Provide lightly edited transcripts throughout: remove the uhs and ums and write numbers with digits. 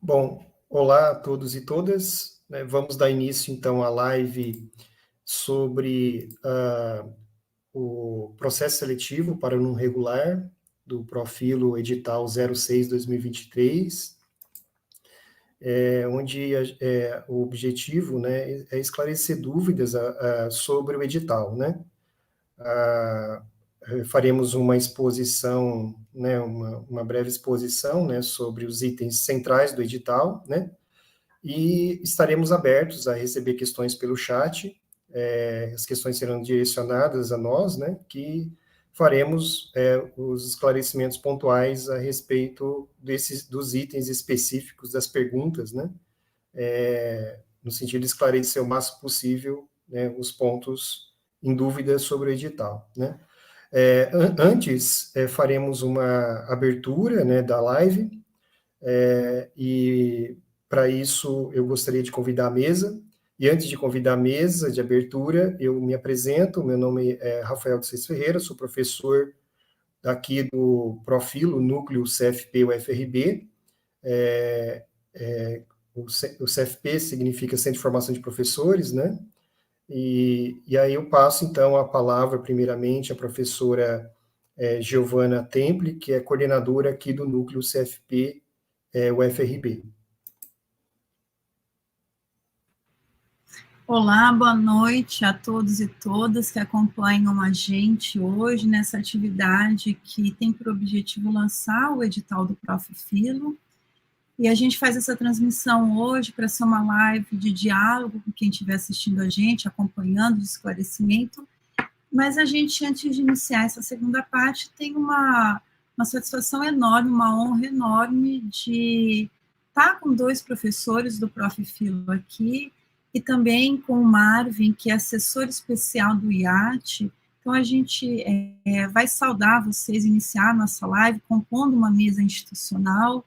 Bom, olá a todos e todas, né? Vamos dar início então à live sobre o processo seletivo para o não regular do Profilo Edital 06/2023, onde o objetivo, né, é esclarecer dúvidas sobre o edital, né? Ah, Faremos uma exposição, né, uma breve exposição, né, sobre os itens centrais do edital, né? E estaremos abertos a receber questões pelo chat. As questões serão direcionadas a nós, né, que faremos os esclarecimentos pontuais a respeito dos itens específicos das perguntas, né, no sentido de esclarecer o máximo possível, né, os pontos em dúvida sobre o edital, né. Antes, faremos uma abertura, né, da live, e para isso eu gostaria de convidar a mesa. E antes de convidar a mesa de abertura, eu me apresento. Meu nome é Rafael de Seis Ferreira, sou professor aqui do Profilo Núcleo CFP UFRB. O CFP significa Centro de Formação de Professores, né? E aí eu passo, então, a palavra, primeiramente, à professora Giovana Temple, que é coordenadora aqui do Núcleo CFP UFRB. Olá, boa noite a todos e todas que acompanham a gente hoje nessa atividade que tem por objetivo lançar o edital do Profilo. E a gente faz essa transmissão hoje para ser uma live de diálogo com quem estiver assistindo a gente, acompanhando o esclarecimento. Mas a gente, antes de iniciar essa segunda parte, tem uma satisfação enorme, uma honra enorme de estar com dois professores do Profilo aqui, e também com o Marvin, que é assessor especial do IAT. Então, a gente vai saudar vocês, iniciar a nossa live, compondo uma mesa institucional,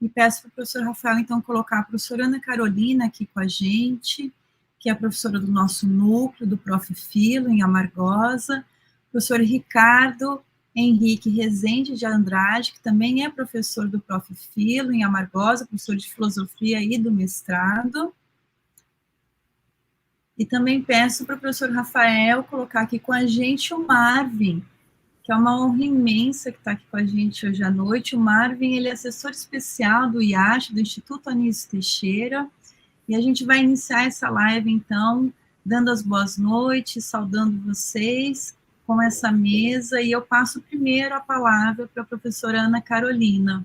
e peço para o professor Rafael, então, colocar a professora Ana Carolina aqui com a gente, que é a professora do nosso núcleo, do Profilo, em Amargosa, o professor Ricardo Henrique Rezende de Andrade, que também é professor do Profilo, em Amargosa, professor de filosofia e do mestrado. E também peço para o professor Rafael colocar aqui com a gente o Marvin, que é uma honra imensa que está aqui com a gente hoje à noite. O Marvin, ele é assessor especial do IACH, do Instituto Anísio Teixeira, e a gente vai iniciar essa live, então, dando as boas noites, saudando vocês com essa mesa, e eu passo primeiro a palavra para a professora Ana Carolina.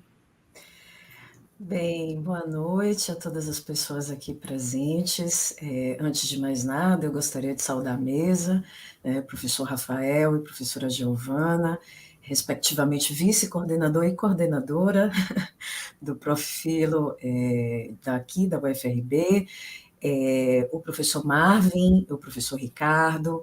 Bem, boa noite a todas as pessoas aqui presentes. Antes de mais nada, eu gostaria de saudar a mesa, professor Rafael e professora Giovana, respectivamente vice-coordenador e coordenadora do Profilo daqui da UFRB, o professor Marvin, o professor Ricardo.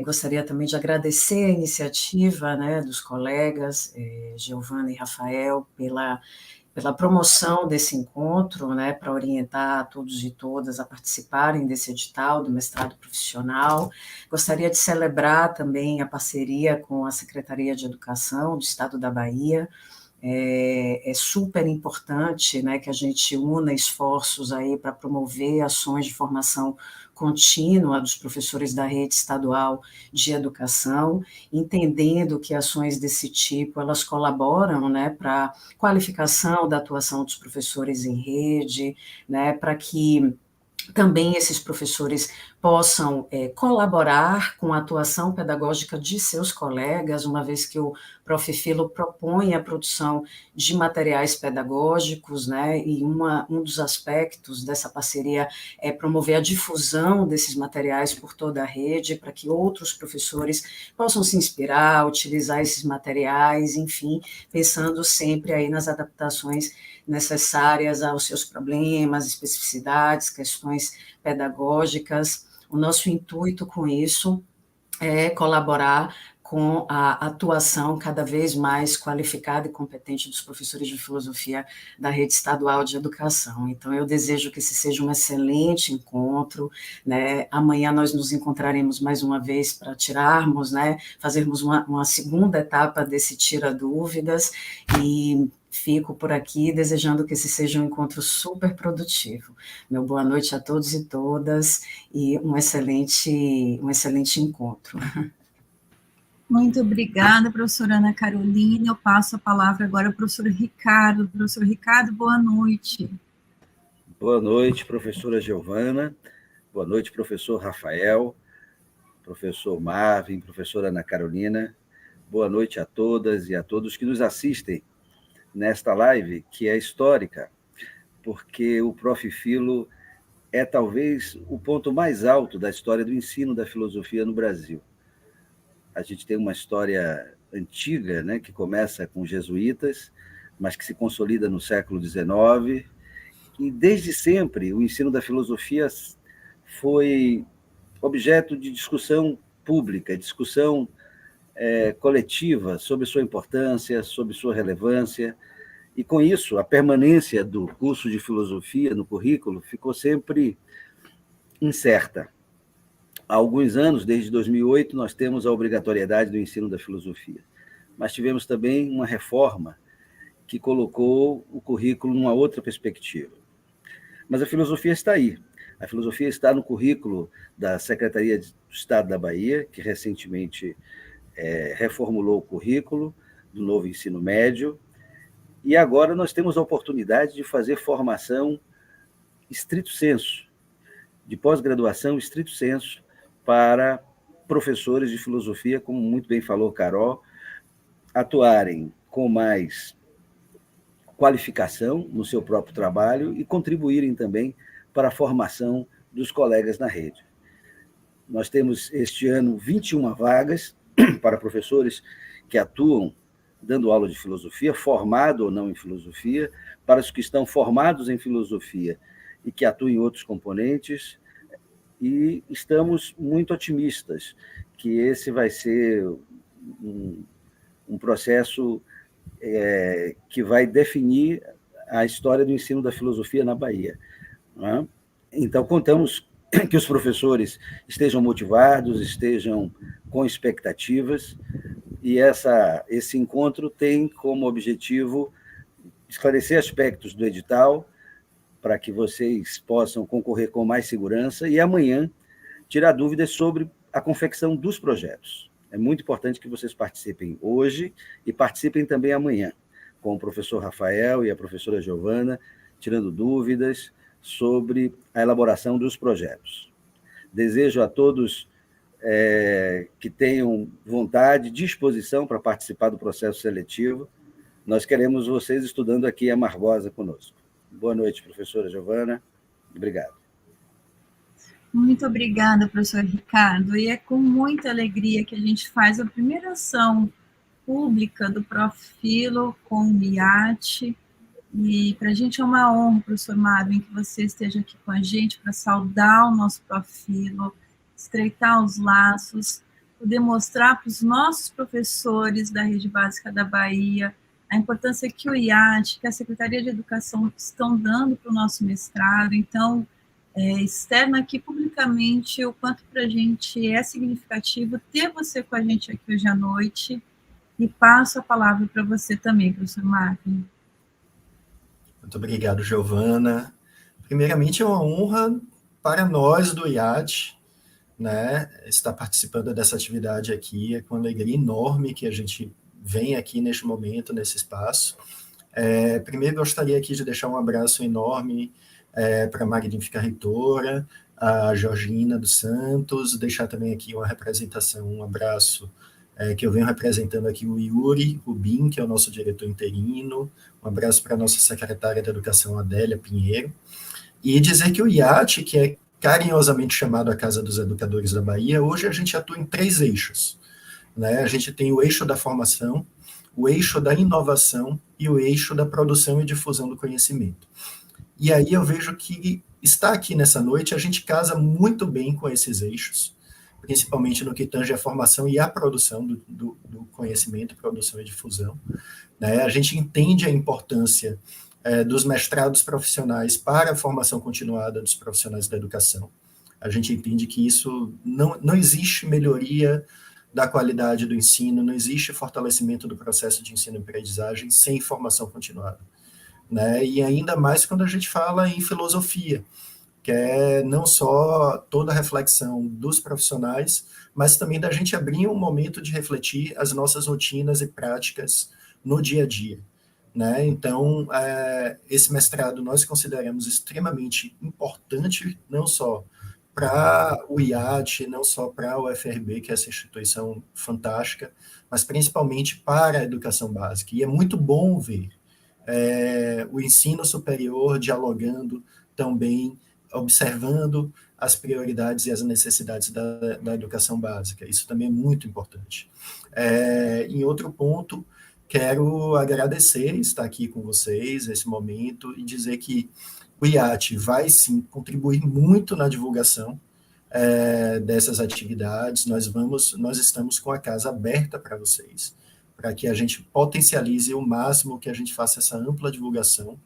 Gostaria também de agradecer a iniciativa, né, dos colegas Giovana e Rafael pela promoção desse encontro, né, para orientar todos e todas a participarem desse edital do mestrado profissional. Gostaria de celebrar também a parceria com a Secretaria de Educação do Estado da Bahia. É super importante, né, que a gente una esforços aí para promover ações de formação contínua dos professores da rede estadual de educação, entendendo que ações desse tipo, elas colaboram, né, para qualificação da atuação dos professores em rede, né, para que também esses professores possam colaborar com a atuação pedagógica de seus colegas, uma vez que o Profilo propõe a produção de materiais pedagógicos, né, e um dos aspectos dessa parceria é promover a difusão desses materiais por toda a rede, para que outros professores possam se inspirar, utilizar esses materiais, enfim, pensando sempre aí nas adaptações necessárias aos seus problemas, especificidades, questões pedagógicas. O nosso intuito com isso é colaborar com a atuação cada vez mais qualificada e competente dos professores de filosofia da rede estadual de educação. Então, eu desejo que esse seja um excelente encontro, né? Amanhã nós nos encontraremos mais uma vez para tirarmos, né, fazermos uma segunda etapa desse Tira Dúvidas, e fico por aqui desejando que esse seja um encontro super produtivo. Meu boa noite a todos e todas e um excelente encontro. Muito obrigada, professora Ana Carolina. Eu passo a palavra agora ao professor Ricardo. Professor Ricardo, boa noite. Boa noite, professora Giovana. Boa noite, professor Rafael, professor Marvin, professora Ana Carolina. Boa noite a todas e a todos que nos assistem nesta live, que é histórica, porque o Prof. Filo é talvez o ponto mais alto da história do ensino da filosofia no Brasil. A gente tem uma história antiga, né, que começa com os jesuítas, mas que se consolida no século XIX, e desde sempre o ensino da filosofia foi objeto de discussão pública, discussão coletiva sobre sua importância, sobre sua relevância, e com isso a permanência do curso de filosofia no currículo ficou sempre incerta. Há alguns anos, desde 2008, nós temos a obrigatoriedade do ensino da filosofia, mas tivemos também uma reforma que colocou o currículo numa outra perspectiva. Mas a filosofia está aí. A filosofia está no currículo da Secretaria do Estado da Bahia, que recentemente reformulou o currículo do novo ensino médio, e agora nós temos a oportunidade de fazer formação estrito sensu, de pós-graduação estrito sensu, para professores de filosofia, como muito bem falou Carol, atuarem com mais qualificação no seu próprio trabalho e contribuírem também para a formação dos colegas na rede. Nós temos este ano 21 vagas para professores que atuam dando aula de filosofia, formado ou não em filosofia, para os que estão formados em filosofia e que atuam em outros componentes, e estamos muito otimistas que esse vai ser um processo que vai definir a história do ensino da filosofia na Bahia. Não é? Então, contamos que os professores estejam motivados, estejam com expectativas, e esse encontro tem como objetivo esclarecer aspectos do edital, para que vocês possam concorrer com mais segurança, e amanhã tirar dúvidas sobre a confecção dos projetos. É muito importante que vocês participem hoje e participem também amanhã, com o professor Rafael e a professora Giovana, tirando dúvidas sobre a elaboração dos projetos. Desejo a todos que tenham vontade, disposição para participar do processo seletivo. Nós queremos vocês estudando aqui a Margosa conosco. Boa noite, professora Giovana. Obrigado. Muito obrigada, professor Ricardo. E é com muita alegria que a gente faz a primeira ação pública do Prof. Filo com o IAT. E para a gente é uma honra, professor Marvin, que você esteja aqui com a gente para saudar o nosso Prof. Filo, estreitar os laços, poder mostrar para os nossos professores da Rede Básica da Bahia a importância que o IAT, que a Secretaria de Educação estão dando para o nosso mestrado. Então, externo aqui publicamente o quanto para a gente é significativo ter você com a gente aqui hoje à noite, e passo a palavra para você também, professor Marvin. Muito obrigado, Giovana. Primeiramente, é uma honra para nós do IAT, né, estar participando dessa atividade aqui. É com alegria enorme que a gente vem aqui neste momento, nesse espaço. Primeiro, gostaria aqui de deixar um abraço enorme para a magnífica reitora, a Georgina dos Santos, deixar também aqui uma representação, um abraço que eu venho representando aqui o Yuri Rubim, que é o nosso diretor interino, um abraço para a nossa secretária de Educação, Adélia Pinheiro, e dizer que o IAT, que é carinhosamente chamado a Casa dos Educadores da Bahia, hoje a gente atua em 3 eixos. Né? A gente tem o eixo da formação, o eixo da inovação e o eixo da produção e difusão do conhecimento. E aí eu vejo que estar aqui nessa noite, a gente casa muito bem com esses eixos, principalmente no que tange a formação e a produção do conhecimento, produção e difusão. Né? A gente entende a importância dos mestrados profissionais para a formação continuada dos profissionais da educação. A gente entende que isso não existe melhoria da qualidade do ensino, não existe fortalecimento do processo de ensino e aprendizagem sem formação continuada, né? E ainda mais quando a gente fala em filosofia, que é não só toda a reflexão dos profissionais, mas também da gente abrir um momento de refletir as nossas rotinas e práticas no dia a dia, né? Então, esse mestrado nós consideramos extremamente importante, não só para o IAT, não só para o UFRB, que é essa instituição fantástica, mas principalmente para a educação básica. E é muito bom ver o ensino superior dialogando também, observando as prioridades e as necessidades da educação básica. Isso também é muito importante. Em outro ponto, quero agradecer estar aqui com vocês nesse momento e dizer que o IAT vai, sim, contribuir muito na divulgação dessas atividades. Nós estamos com a casa aberta para vocês, para que a gente potencialize o máximo, que a gente faça essa ampla divulgação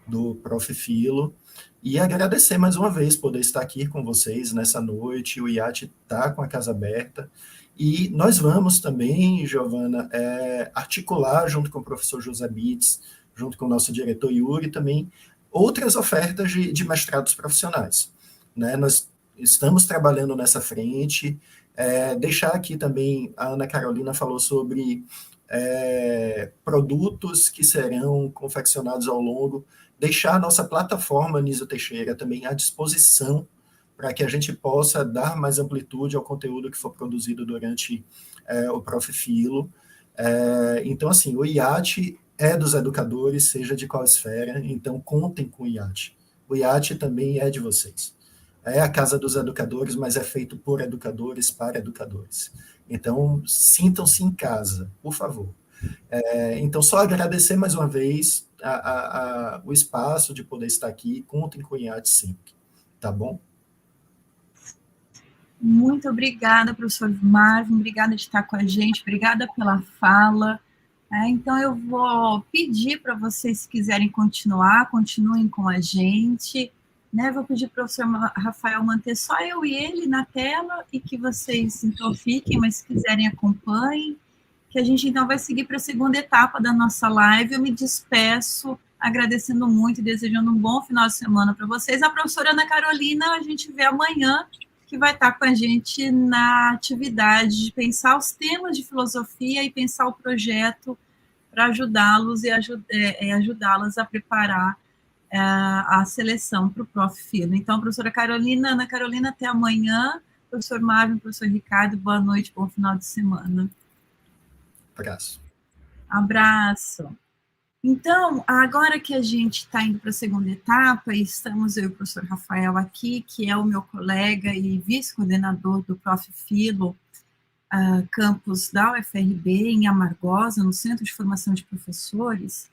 do Prof. Filo, e agradecer mais uma vez poder estar aqui com vocês nessa noite. O IAT está com a casa aberta, e nós vamos também, Giovana, articular junto com o professor José Bitts, junto com o nosso diretor Yuri, também outras ofertas de mestrados profissionais, né? Nós estamos trabalhando nessa frente. Deixar aqui também, a Ana Carolina falou sobre produtos que serão confeccionados ao longo, deixar a nossa plataforma Anísio Teixeira também à disposição para que a gente possa dar mais amplitude ao conteúdo que for produzido durante o Prof. Filo. Então, assim, o IAT é dos educadores, seja de qual esfera, então contem com o IAT. O IAT também é de vocês. É a casa dos educadores, mas é feito por educadores, para educadores. Então, sintam-se em casa, por favor. Então, só agradecer mais uma vez o espaço de poder estar aqui. Contem com o IAT sempre, tá bom? Muito obrigada, professor Marvin, obrigada de estar com a gente, obrigada pela fala. Então, eu vou pedir para vocês, se quiserem continuar, continuem com a gente, né? Vou pedir para o professor Rafael manter só eu e ele na tela, e que vocês então fiquem, mas se quiserem acompanhem, que a gente então vai seguir para a segunda etapa da nossa live. Eu me despeço, agradecendo muito e desejando um bom final de semana para vocês. A professora Ana Carolina, a gente vê amanhã, que vai estar com a gente na atividade de pensar os temas de filosofia e pensar o projeto para ajudá-los e ajudá-las a preparar a seleção para o Prof. Filo. Então, professora Carolina, Ana Carolina, até amanhã. Professor Marvin, professor Ricardo, boa noite, bom final de semana. Abraço. Abraço. Então, agora que a gente está indo para a segunda etapa, e estamos eu e o professor Rafael aqui, que é o meu colega e vice-coordenador do Prof. Filo, campus da UFRB, em Amargosa, no Centro de Formação de Professores,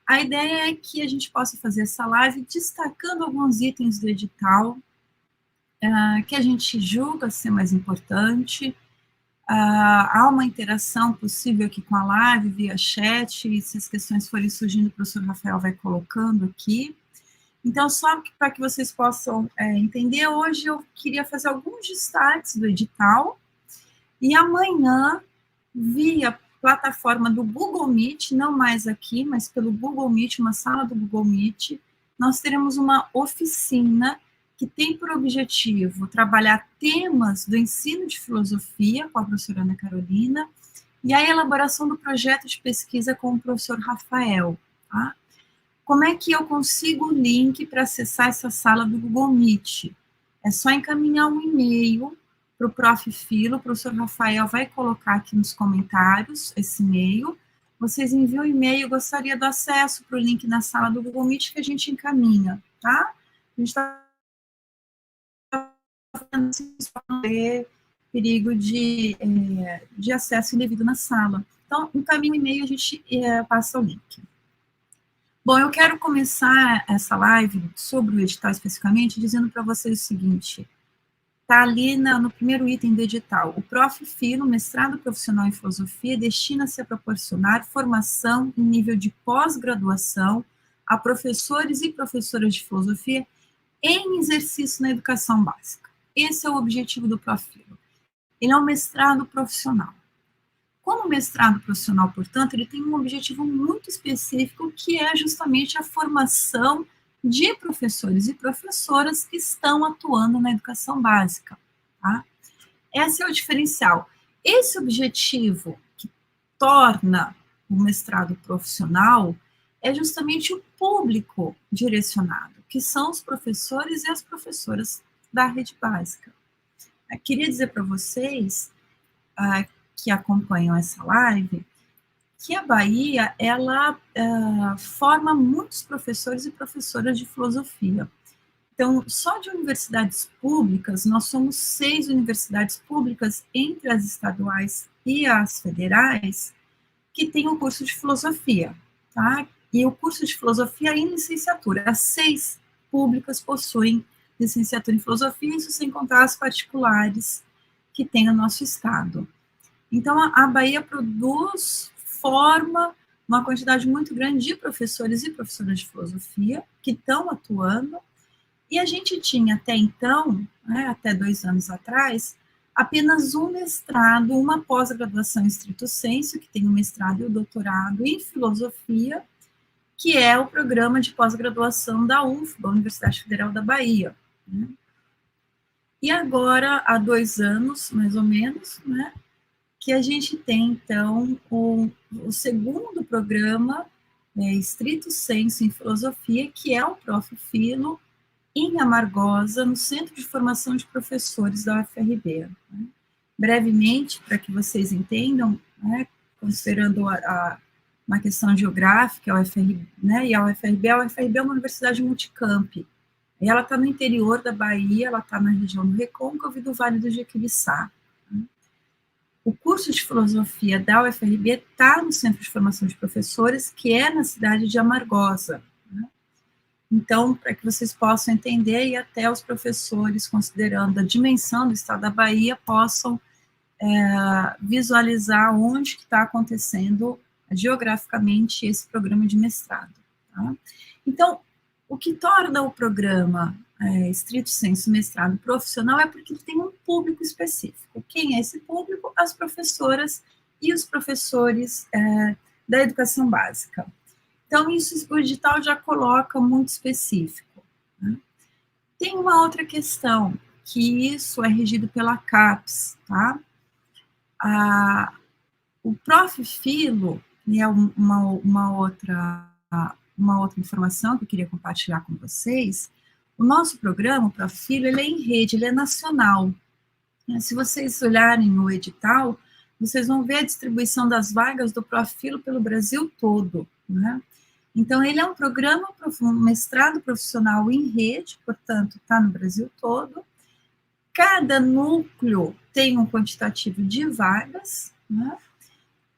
a ideia é que a gente possa fazer essa live destacando alguns itens do edital que a gente julga ser mais importante. Há uma interação possível aqui com a live, via chat, e se as questões forem surgindo, o professor Rafael vai colocando aqui. Então, só para que vocês possam entender, hoje eu queria fazer alguns destaques do edital, e amanhã, via plataforma do Google Meet, não mais aqui, mas pelo Google Meet, uma sala do Google Meet, nós teremos uma oficina que tem por objetivo trabalhar temas do ensino de filosofia com a professora Ana Carolina e a elaboração do projeto de pesquisa com o professor Rafael. Tá? Como é que eu consigo o link para acessar essa sala do Google Meet? É só encaminhar um e-mail para o Prof. Filo, o professor Rafael vai colocar aqui nos comentários esse e-mail. Vocês enviam o e-mail, gostaria do acesso para o link na sala do Google Meet que a gente encaminha, tá? A gente está perigo de acesso indevido na sala. Então, encaminha o e-mail, a gente passa o link. Bom, eu quero começar essa live sobre o edital especificamente, dizendo para vocês o seguinte, está ali no primeiro item do edital, o Prof. Filo, mestrado profissional em filosofia, destina-se a proporcionar formação em nível de pós-graduação a professores e professoras de filosofia em exercício na educação básica. Esse é o objetivo do Prof. Filo. Ele é um mestrado profissional. Como mestrado profissional, portanto, ele tem um objetivo muito específico, que é justamente a formação de professores e professoras que estão atuando na educação básica, tá? Esse é o diferencial. Esse objetivo que torna o mestrado profissional é justamente o público direcionado, que são os professores e as professoras da rede básica. Eu queria dizer para vocês que acompanham essa live, que a Bahia, ela forma muitos professores e professoras de filosofia. Então, só de universidades públicas, nós somos 6 universidades públicas, entre as estaduais e as federais, que tem o curso de filosofia, tá? E o curso de filosofia em licenciatura. As 6 públicas possuem licenciatura em filosofia, isso sem contar as particulares que tem no nosso estado. Então, a Bahia forma uma quantidade muito grande de professores e professoras de filosofia que estão atuando, e a gente tinha até então, né, até 2 anos atrás, apenas um mestrado, uma pós-graduação em stricto sensu, que tem o mestrado e o doutorado em filosofia, que é o programa de pós-graduação da UFBA, Universidade Federal da Bahia. Né? E agora, há 2 anos, mais ou menos, né, que a gente tem, então, o segundo programa, stricto sensu em filosofia, que é o Prof. Filo, em Amargosa, no Centro de Formação de Professores da UFRB. Né? Brevemente, para que vocês entendam, né, considerando uma questão geográfica, a UFRB, né, e a UFRB é uma universidade multicamp, e ela está no interior da Bahia, ela está na região do Recôncavo e do Vale do Jequitinhonha. Né? O curso de filosofia da UFRB está no Centro de Formação de Professores, que é na cidade de Amargosa. Né? Então, para que vocês possam entender, e até os professores, considerando a dimensão do estado da Bahia, possam visualizar onde que está acontecendo geograficamente esse programa de mestrado. Tá? Então, o que torna o programa stricto sensu mestrado profissional é porque ele tem um público específico. Quem é esse público? As professoras e os professores da educação básica. Então, isso o edital já coloca muito específico. Né? Tem uma outra questão, que isso é regido pela CAPES, tá? O Prof. Filo, é uma outra informação que eu queria compartilhar com vocês. O nosso programa, o Prof. Filo, ele é em rede, ele é nacional. Se vocês olharem o edital, vocês vão ver a distribuição das vagas do Prof. Filo pelo Brasil todo, né? Então, ele é um programa, um mestrado profissional em rede, portanto, está no Brasil todo. Cada núcleo tem um quantitativo de vagas, né?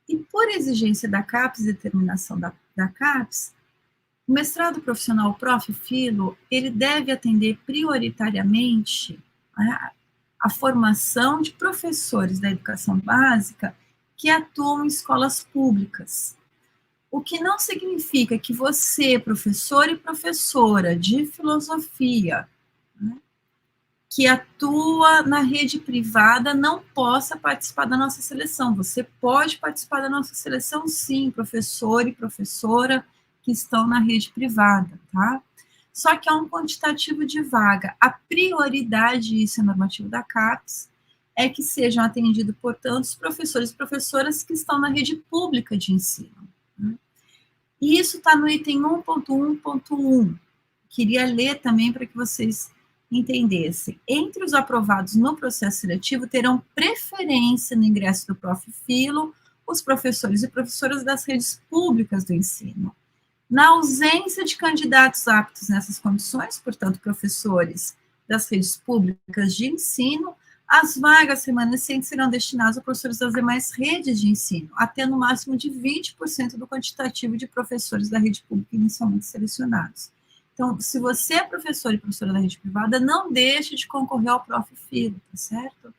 E por exigência da CAPES, determinação da CAPES, o mestrado profissional Prof. Filo, ele deve atender prioritariamente a formação de professores da educação básica que atuam em escolas públicas. O que não significa que você, professor e professora de filosofia, né, que atua na rede privada, não possa participar da nossa seleção. Você pode participar da nossa seleção, sim, professor e professora que estão na rede privada, tá? Só que há um quantitativo de vaga. A prioridade, isso é normativo da CAPES, é que sejam atendidos, portanto, os professores e professoras que estão na rede pública de ensino. Né? E isso está no item 1.1.1. Queria ler também para que vocês entendessem. Entre os aprovados no processo seletivo, terão preferência no ingresso do Prof. Filo os professores e professoras das redes públicas do ensino. Na ausência de candidatos aptos nessas condições, portanto, professores das redes públicas de ensino, as vagas remanescentes serão destinadas a professores das demais redes de ensino, até no máximo de 20% do quantitativo de professores da rede pública inicialmente selecionados. Então, se você é professor e professora da rede privada, não deixe de concorrer ao Prof. Filo, tá certo?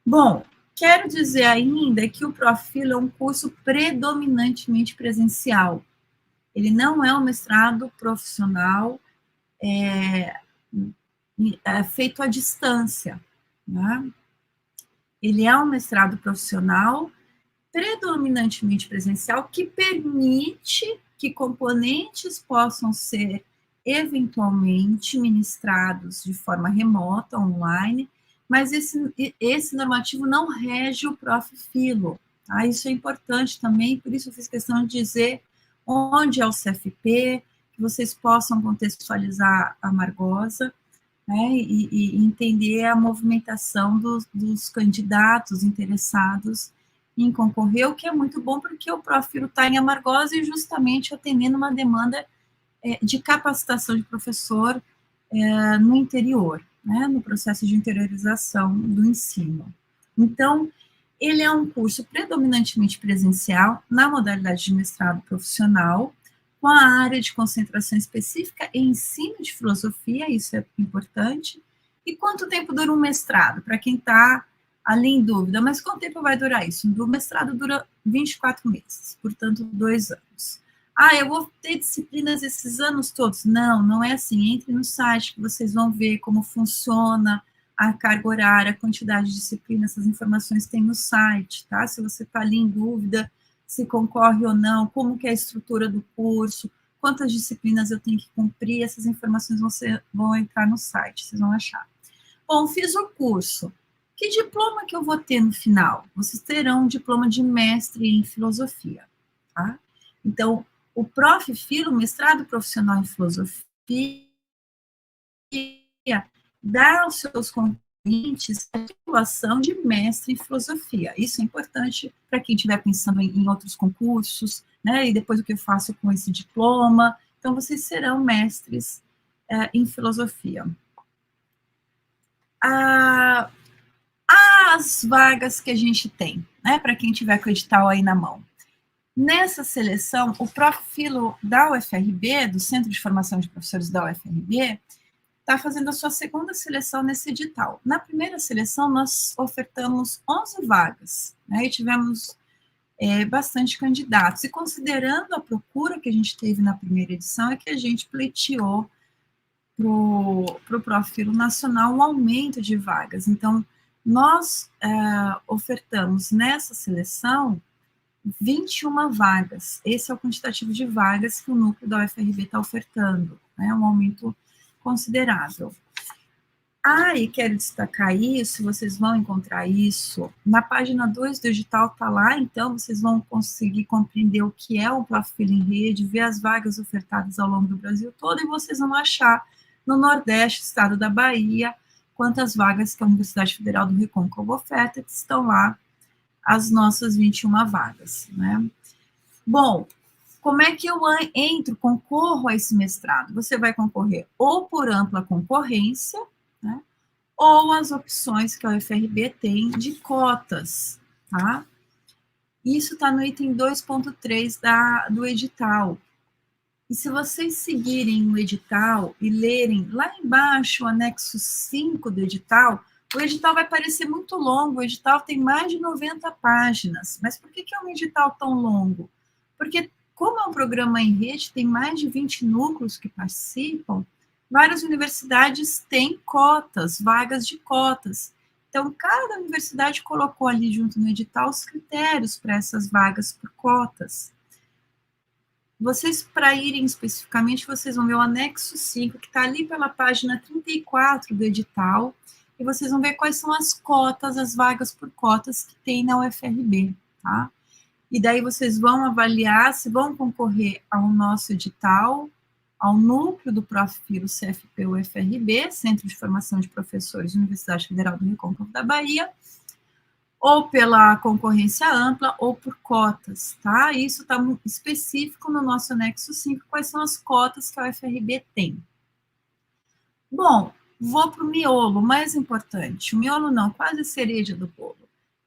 Bom, quero dizer ainda que o Prof. Filo é um curso predominantemente presencial. Ele não é um mestrado profissional feito à distância. Né? Ele é um mestrado profissional, predominantemente presencial, que permite que componentes possam ser eventualmente ministrados de forma remota, online, mas esse normativo não rege o Profilo. Tá? Isso é importante também, por isso eu fiz questão de dizer onde é o CFP, que vocês possam contextualizar a Margosa, né, e entender a movimentação dos candidatos interessados em concorrer, o que é muito bom, porque o Profilo está em Amargosa e justamente atendendo uma demanda de capacitação de professor no interior, né, no processo de interiorização do ensino. Então, ele é um curso predominantemente presencial, na modalidade de mestrado profissional, com a área de concentração específica em ensino de filosofia, isso é importante. E quanto tempo dura um mestrado? Para quem está ali em dúvida, mas quanto tempo vai durar isso? O mestrado dura 24 meses, portanto, 2 anos. Ah, eu vou ter disciplinas esses anos todos? Não, não é assim. Entre no site que vocês vão ver como funciona a carga horária, a quantidade de disciplinas, essas informações tem no site, tá? Se você está ali em dúvida se concorre ou não, como que é a estrutura do curso, quantas disciplinas eu tenho que cumprir, essas informações vão entrar no site, vocês vão achar. Bom, fiz o curso. Que diploma que eu vou ter no final? Vocês terão um diploma de mestre em filosofia, tá? Então, o Profilo, mestrado profissional em filosofia, dá aos seus concorrentes a titulação de mestre em filosofia. Isso é importante para quem estiver pensando em outros concursos, né? E depois o que eu faço com esse diploma. Então, vocês serão mestres em filosofia. As vagas que a gente tem, né? Para quem tiver com o edital aí na mão. Nessa seleção, o Profilo da UFRB, do Centro de Formação de Professores da UFRB, está fazendo a sua segunda seleção nesse edital. Na primeira seleção, nós ofertamos 11 vagas, né, e tivemos bastante candidatos. E considerando a procura que a gente teve na primeira edição, é que a gente pleiteou para o Profilo Nacional um aumento de vagas. Então, nós ofertamos nessa seleção 21 vagas. Esse é o quantitativo de vagas que o núcleo da UFRB está ofertando, né, um aumento considerável. E quero destacar isso, vocês vão encontrar isso na página 2 do edital, está lá, então vocês vão conseguir compreender o que é o Profilo em Rede, ver as vagas ofertadas ao longo do Brasil todo, e vocês vão achar no Nordeste, estado da Bahia, quantas vagas que a Universidade Federal do Recôncavo oferta, que estão lá as nossas 21 vagas, né? Bom, como é que eu concorro a esse mestrado? Você vai concorrer ou por ampla concorrência, né, ou as opções que a UFRB tem de cotas, tá? Isso está no item 2.3 do edital. E se vocês seguirem o edital e lerem lá embaixo o anexo 5 do edital, o edital vai parecer muito longo, o edital tem mais de 90 páginas. Mas por que é um edital tão longo? Porque, como é um programa em rede, tem mais de 20 núcleos que participam, várias universidades têm cotas, vagas de cotas. Então, cada universidade colocou ali junto no edital os critérios para essas vagas por cotas. Vocês, para irem especificamente, vocês vão ver o anexo 5, que está ali pela página 34 do edital, e vocês vão ver quais são as cotas, as vagas por cotas que tem na UFRB, tá? E daí vocês vão avaliar se vão concorrer ao nosso edital, ao núcleo do Profilo CFP UFRB, Centro de Formação de Professores, Universidade Federal do Recôncavo da Bahia, ou pela concorrência ampla, ou por cotas, tá? Isso está específico no nosso anexo 5, quais são as cotas que a UFRB tem. Bom, vou para o miolo, mais importante. O miolo não, quase a cereja do bolo.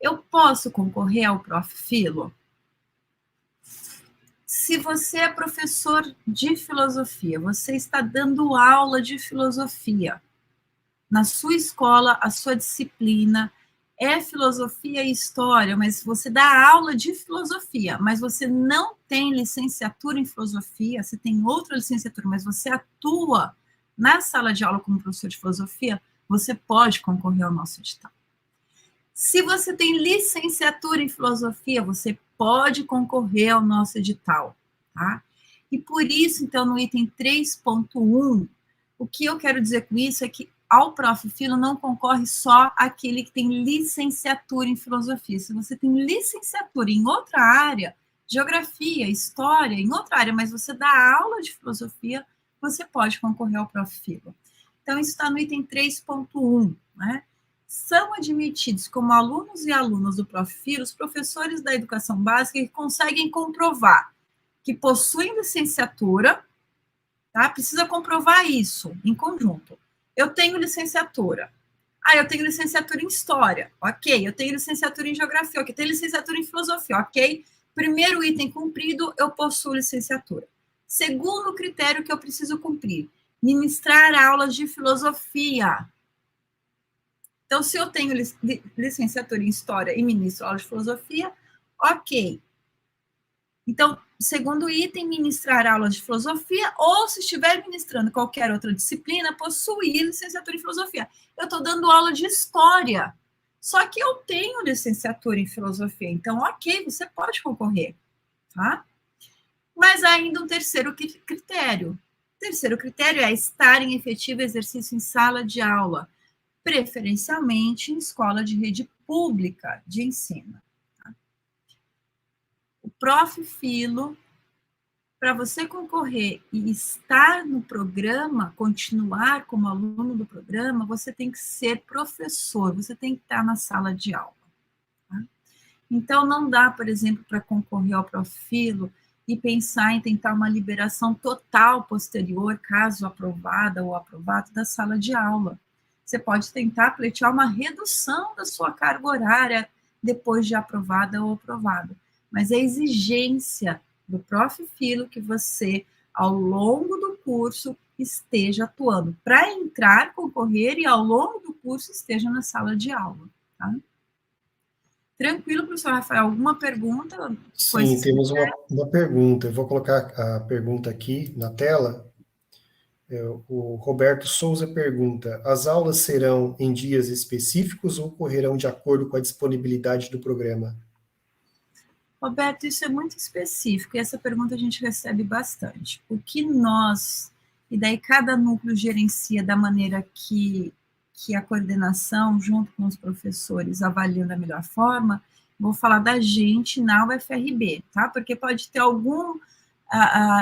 Eu posso concorrer ao Profilo? Se você é professor de filosofia, você está dando aula de filosofia. Na sua escola, a sua disciplina é filosofia e história, mas você dá aula de filosofia, mas você não tem licenciatura em filosofia, você tem outra licenciatura, mas você atua na sala de aula como professor de filosofia, você pode concorrer ao nosso edital. Se você tem licenciatura em filosofia, você pode concorrer ao nosso edital, tá? E por isso, então, no item 3.1, o que eu quero dizer com isso é que ao Prof. Filo não concorre só aquele que tem licenciatura em filosofia. Se você tem licenciatura em outra área, geografia, história, em outra área, mas você dá aula de filosofia, você pode concorrer ao Prof. Filo. Então, isso está no item 3.1, né? São admitidos como alunos e alunas do Prof. Filo os professores da educação básica que conseguem comprovar que possuem licenciatura, tá? Precisa comprovar isso em conjunto. Eu tenho licenciatura. Eu tenho licenciatura em História. Ok. Eu tenho licenciatura em Geografia. Ok. Eu tenho licenciatura em Filosofia. Ok. Primeiro item cumprido, eu possuo licenciatura. Segundo critério que eu preciso cumprir, ministrar aulas de filosofia. Então, se eu tenho licenciatura em História e ministro aulas de filosofia, ok. Então, segundo item, ministrar aulas de filosofia, ou se estiver ministrando qualquer outra disciplina, possuir licenciatura em filosofia. Eu estou dando aula de história, só que eu tenho licenciatura em filosofia, então, ok, você pode concorrer, tá? Mas ainda um terceiro critério. O terceiro critério é estar em efetivo exercício em sala de aula, preferencialmente em escola de rede pública de ensino. O Prof. Filo, para você concorrer e estar no programa, continuar como aluno do programa, você tem que ser professor, você tem que estar na sala de aula. Tá? Então, não dá, por exemplo, para concorrer ao Prof. Filo e pensar em tentar uma liberação total posterior, caso aprovada ou aprovado, da sala de aula. Você pode tentar pleitear uma redução da sua carga horária depois de aprovada ou aprovado. Mas é exigência do Prof. Filo que você, ao longo do curso, esteja atuando para entrar, concorrer e, ao longo do curso, esteja na sala de aula. Tá? Tranquilo, professor Rafael? Alguma pergunta? Sim, temos uma pergunta. Eu vou colocar a pergunta aqui na tela. O Roberto Souza pergunta: as aulas serão em dias específicos ou ocorrerão de acordo com a disponibilidade do programa? Roberto, isso é muito específico, e essa pergunta a gente recebe bastante. O que nós, e daí cada núcleo gerencia da maneira que a coordenação, junto com os professores, avaliam da melhor forma, vou falar da gente na UFRB, tá? Porque pode ter algum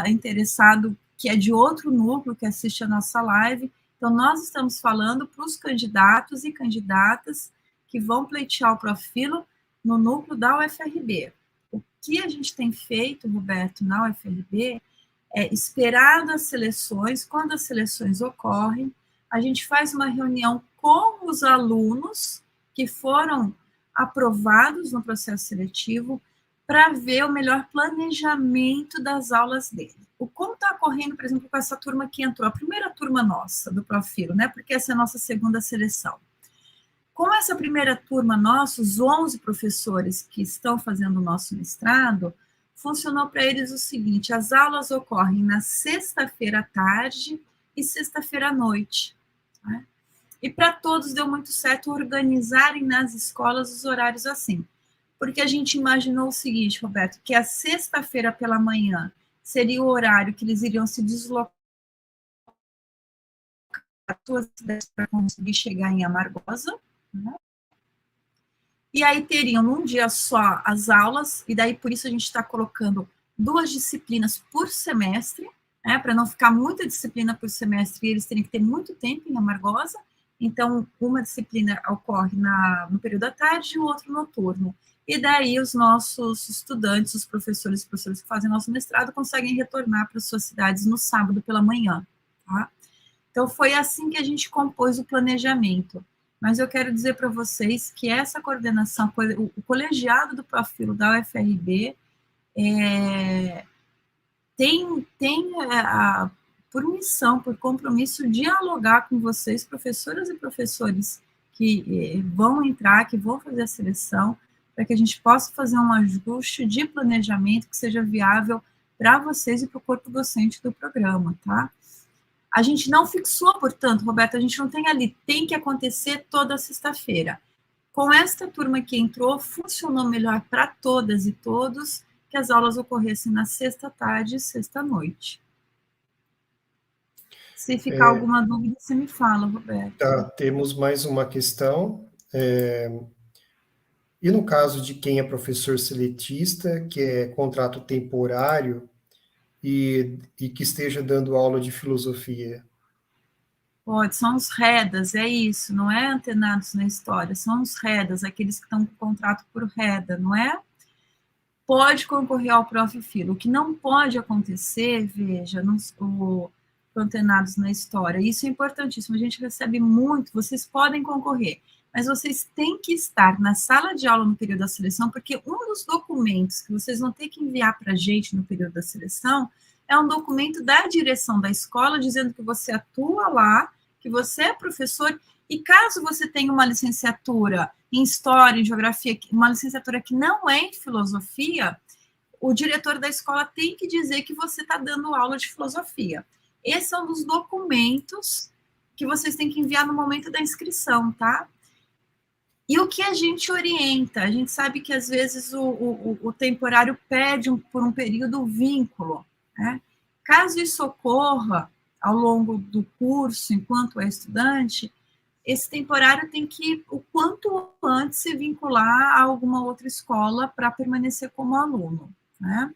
interessado que é de outro núcleo que assiste a nossa live. Então, nós estamos falando para os candidatos e candidatas que vão pleitear o Prof. Filo no núcleo da UFRB. O que a gente tem feito, Roberto, na UFRB, é esperar as seleções, quando as seleções ocorrem, a gente faz uma reunião com os alunos que foram aprovados no processo seletivo para ver o melhor planejamento das aulas dele. Como está ocorrendo, por exemplo, com essa turma que entrou, a primeira turma nossa do Prof. Filo, né? Porque essa é a nossa segunda seleção. Com essa primeira turma nossa, os 11 professores que estão fazendo o nosso mestrado, funcionou para eles o seguinte: as aulas ocorrem na sexta-feira à tarde e sexta-feira à noite. Né? E para todos deu muito certo organizarem nas escolas os horários assim. Porque a gente imaginou o seguinte, Roberto, que a sexta-feira pela manhã seria o horário que eles iriam se deslocar para conseguir chegar em Amargosa, né? E aí teriam num dia só as aulas, e daí por isso a gente está colocando 2 disciplinas por semestre, né, para não ficar muita disciplina por semestre e eles terem que ter muito tempo em Amargosa. Então, uma disciplina ocorre no período da tarde e o outro noturno. E daí os nossos estudantes, os professores e professoras que fazem nosso mestrado, conseguem retornar para as suas cidades no sábado pela manhã. Tá? Então, foi assim que a gente compôs o planejamento. Mas eu quero dizer para vocês que essa coordenação, o colegiado do Prof. Filo da UFRB tem por missão, por compromisso, dialogar com vocês, professoras e professores que vão entrar, que vão fazer a seleção, para que a gente possa fazer um ajuste de planejamento que seja viável para vocês e para o corpo docente do programa, tá? A gente não fixou, portanto, Roberto, a gente não tem ali, tem que acontecer toda sexta-feira. com esta turma que entrou, funcionou melhor para todas e todos que as aulas ocorressem na sexta tarde e sexta noite. Se ficar alguma dúvida, você me fala, Roberto. Tá, temos mais uma questão. E no caso de quem é professor seletista, que é contrato temporário e que esteja dando aula de filosofia? Pode, são os REDAs, é isso, não é antenados na história, são os REDAs, aqueles que estão com contrato por REDA, não é? Pode concorrer ao Profilo. O que não pode acontecer, veja, o antenados na história, isso é importantíssimo, a gente recebe muito, vocês podem concorrer, mas vocês têm que estar na sala de aula no período da seleção, porque um dos documentos que vocês vão ter que enviar para a gente no período da seleção é um documento da direção da escola, dizendo que você atua lá, que você é professor, e caso você tenha uma licenciatura em História, em Geografia, uma licenciatura que não é em Filosofia, o diretor da escola tem que dizer que você está dando aula de Filosofia. Esse é um dos documentos que vocês têm que enviar no momento da inscrição, tá? E o que a gente orienta? A gente sabe que, às vezes, o temporário perde por um período o vínculo, né? Caso isso ocorra ao longo do curso, enquanto é estudante, esse temporário tem que, o quanto antes, se vincular a alguma outra escola para permanecer como aluno, né?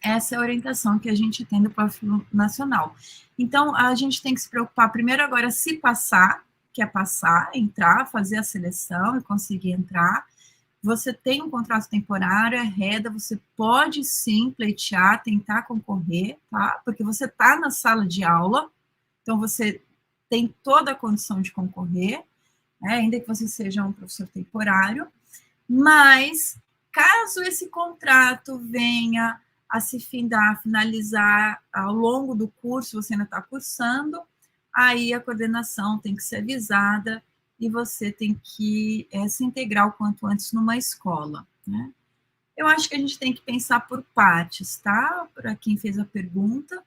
Essa é a orientação que a gente tem do Profilo Nacional. Então, a gente tem que se preocupar primeiro agora se passar, quer passar, entrar, fazer a seleção e conseguir entrar. Você tem um contrato temporário, é REDA, você pode sim pleitear, tentar concorrer, tá? Porque você está na sala de aula, então você tem toda a condição de concorrer, né? Ainda que você seja um professor temporário, mas caso esse contrato venha a se finalizar ao longo do curso, você ainda está cursando, aí a coordenação tem que ser avisada e você tem que se integrar o quanto antes numa escola, né? Eu acho que a gente tem que pensar por partes, tá? Para quem fez a pergunta,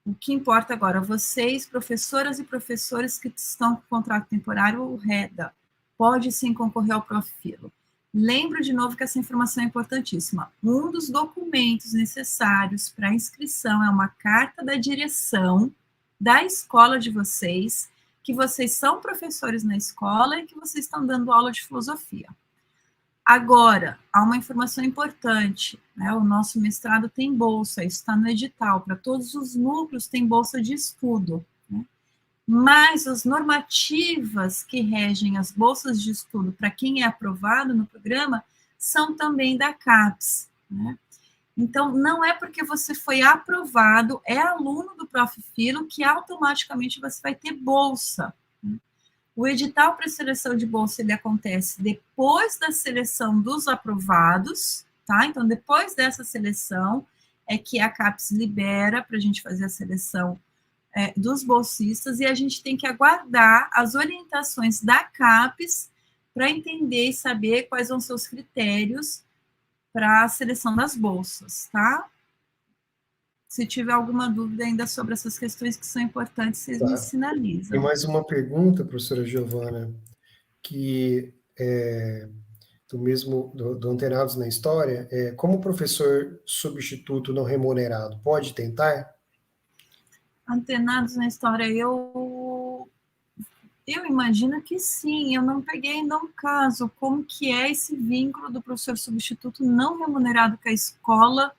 o que importa agora, vocês, professoras e professores que estão com contrato temporário, o REDA, pode sim concorrer ao Profilo. Lembro de novo que essa informação é importantíssima. Um dos documentos necessários para inscrição é uma carta da direção da escola de vocês, que vocês são professores na escola e que vocês estão dando aula de filosofia. Agora, há uma informação importante, né? O nosso mestrado tem bolsa, isso está no edital, para todos os núcleos tem bolsa de estudo, né? Mas as normativas que regem as bolsas de estudo para quem é aprovado no programa são também da CAPES, né? Então, não é porque você foi aprovado, é aluno do Profilo, que automaticamente você vai ter bolsa. O edital para seleção de bolsa, ele acontece depois da seleção dos aprovados, tá? Então, depois dessa seleção, é que a CAPES libera para a gente fazer a seleção dos bolsistas, e a gente tem que aguardar as orientações da CAPES para entender e saber quais vão ser os critérios para a seleção das bolsas, tá? Se tiver alguma dúvida ainda sobre essas questões que são importantes, vocês me sinalizam. Tem mais uma pergunta, professora Giovana, que do Antenados na História, como professor substituto não remunerado, pode tentar? Antenados na História, eu imagino que sim, eu não peguei ainda um caso, como que é esse vínculo do professor substituto não remunerado com a escola.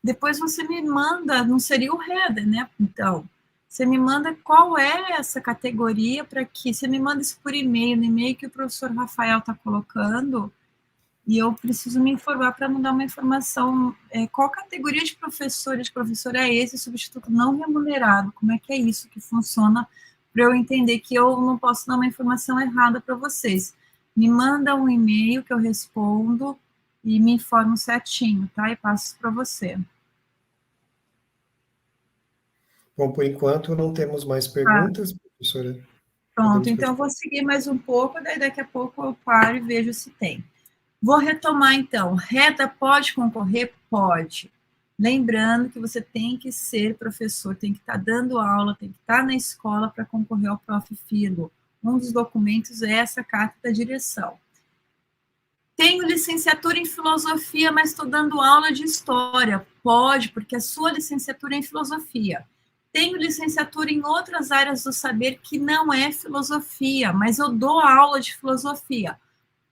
Depois você me manda, não seria o REDA, né? Então, você me manda qual é essa categoria para que você me manda isso por e-mail, no e-mail que o professor Rafael está colocando, e eu preciso me informar para não dar uma informação, qual categoria de professor é esse substituto não remunerado, como é que é isso que funciona, para eu entender que eu não posso dar uma informação errada para vocês. Me manda um e-mail que eu respondo e me informo certinho, tá? E passo para você. Bom, por enquanto não temos mais perguntas, professora. Pronto, então eu vou seguir mais um pouco, daí daqui a pouco eu paro e vejo se tem. Vou retomar então. REDA pode concorrer? Pode. Lembrando que você tem que ser professor, tem que estar dando aula, tem que estar na escola para concorrer ao Profilo. Um dos documentos é essa carta da direção. Tenho licenciatura em filosofia, mas estou dando aula de história. Pode, porque a sua licenciatura é em filosofia. Tenho licenciatura em outras áreas do saber que não é filosofia, mas eu dou aula de filosofia.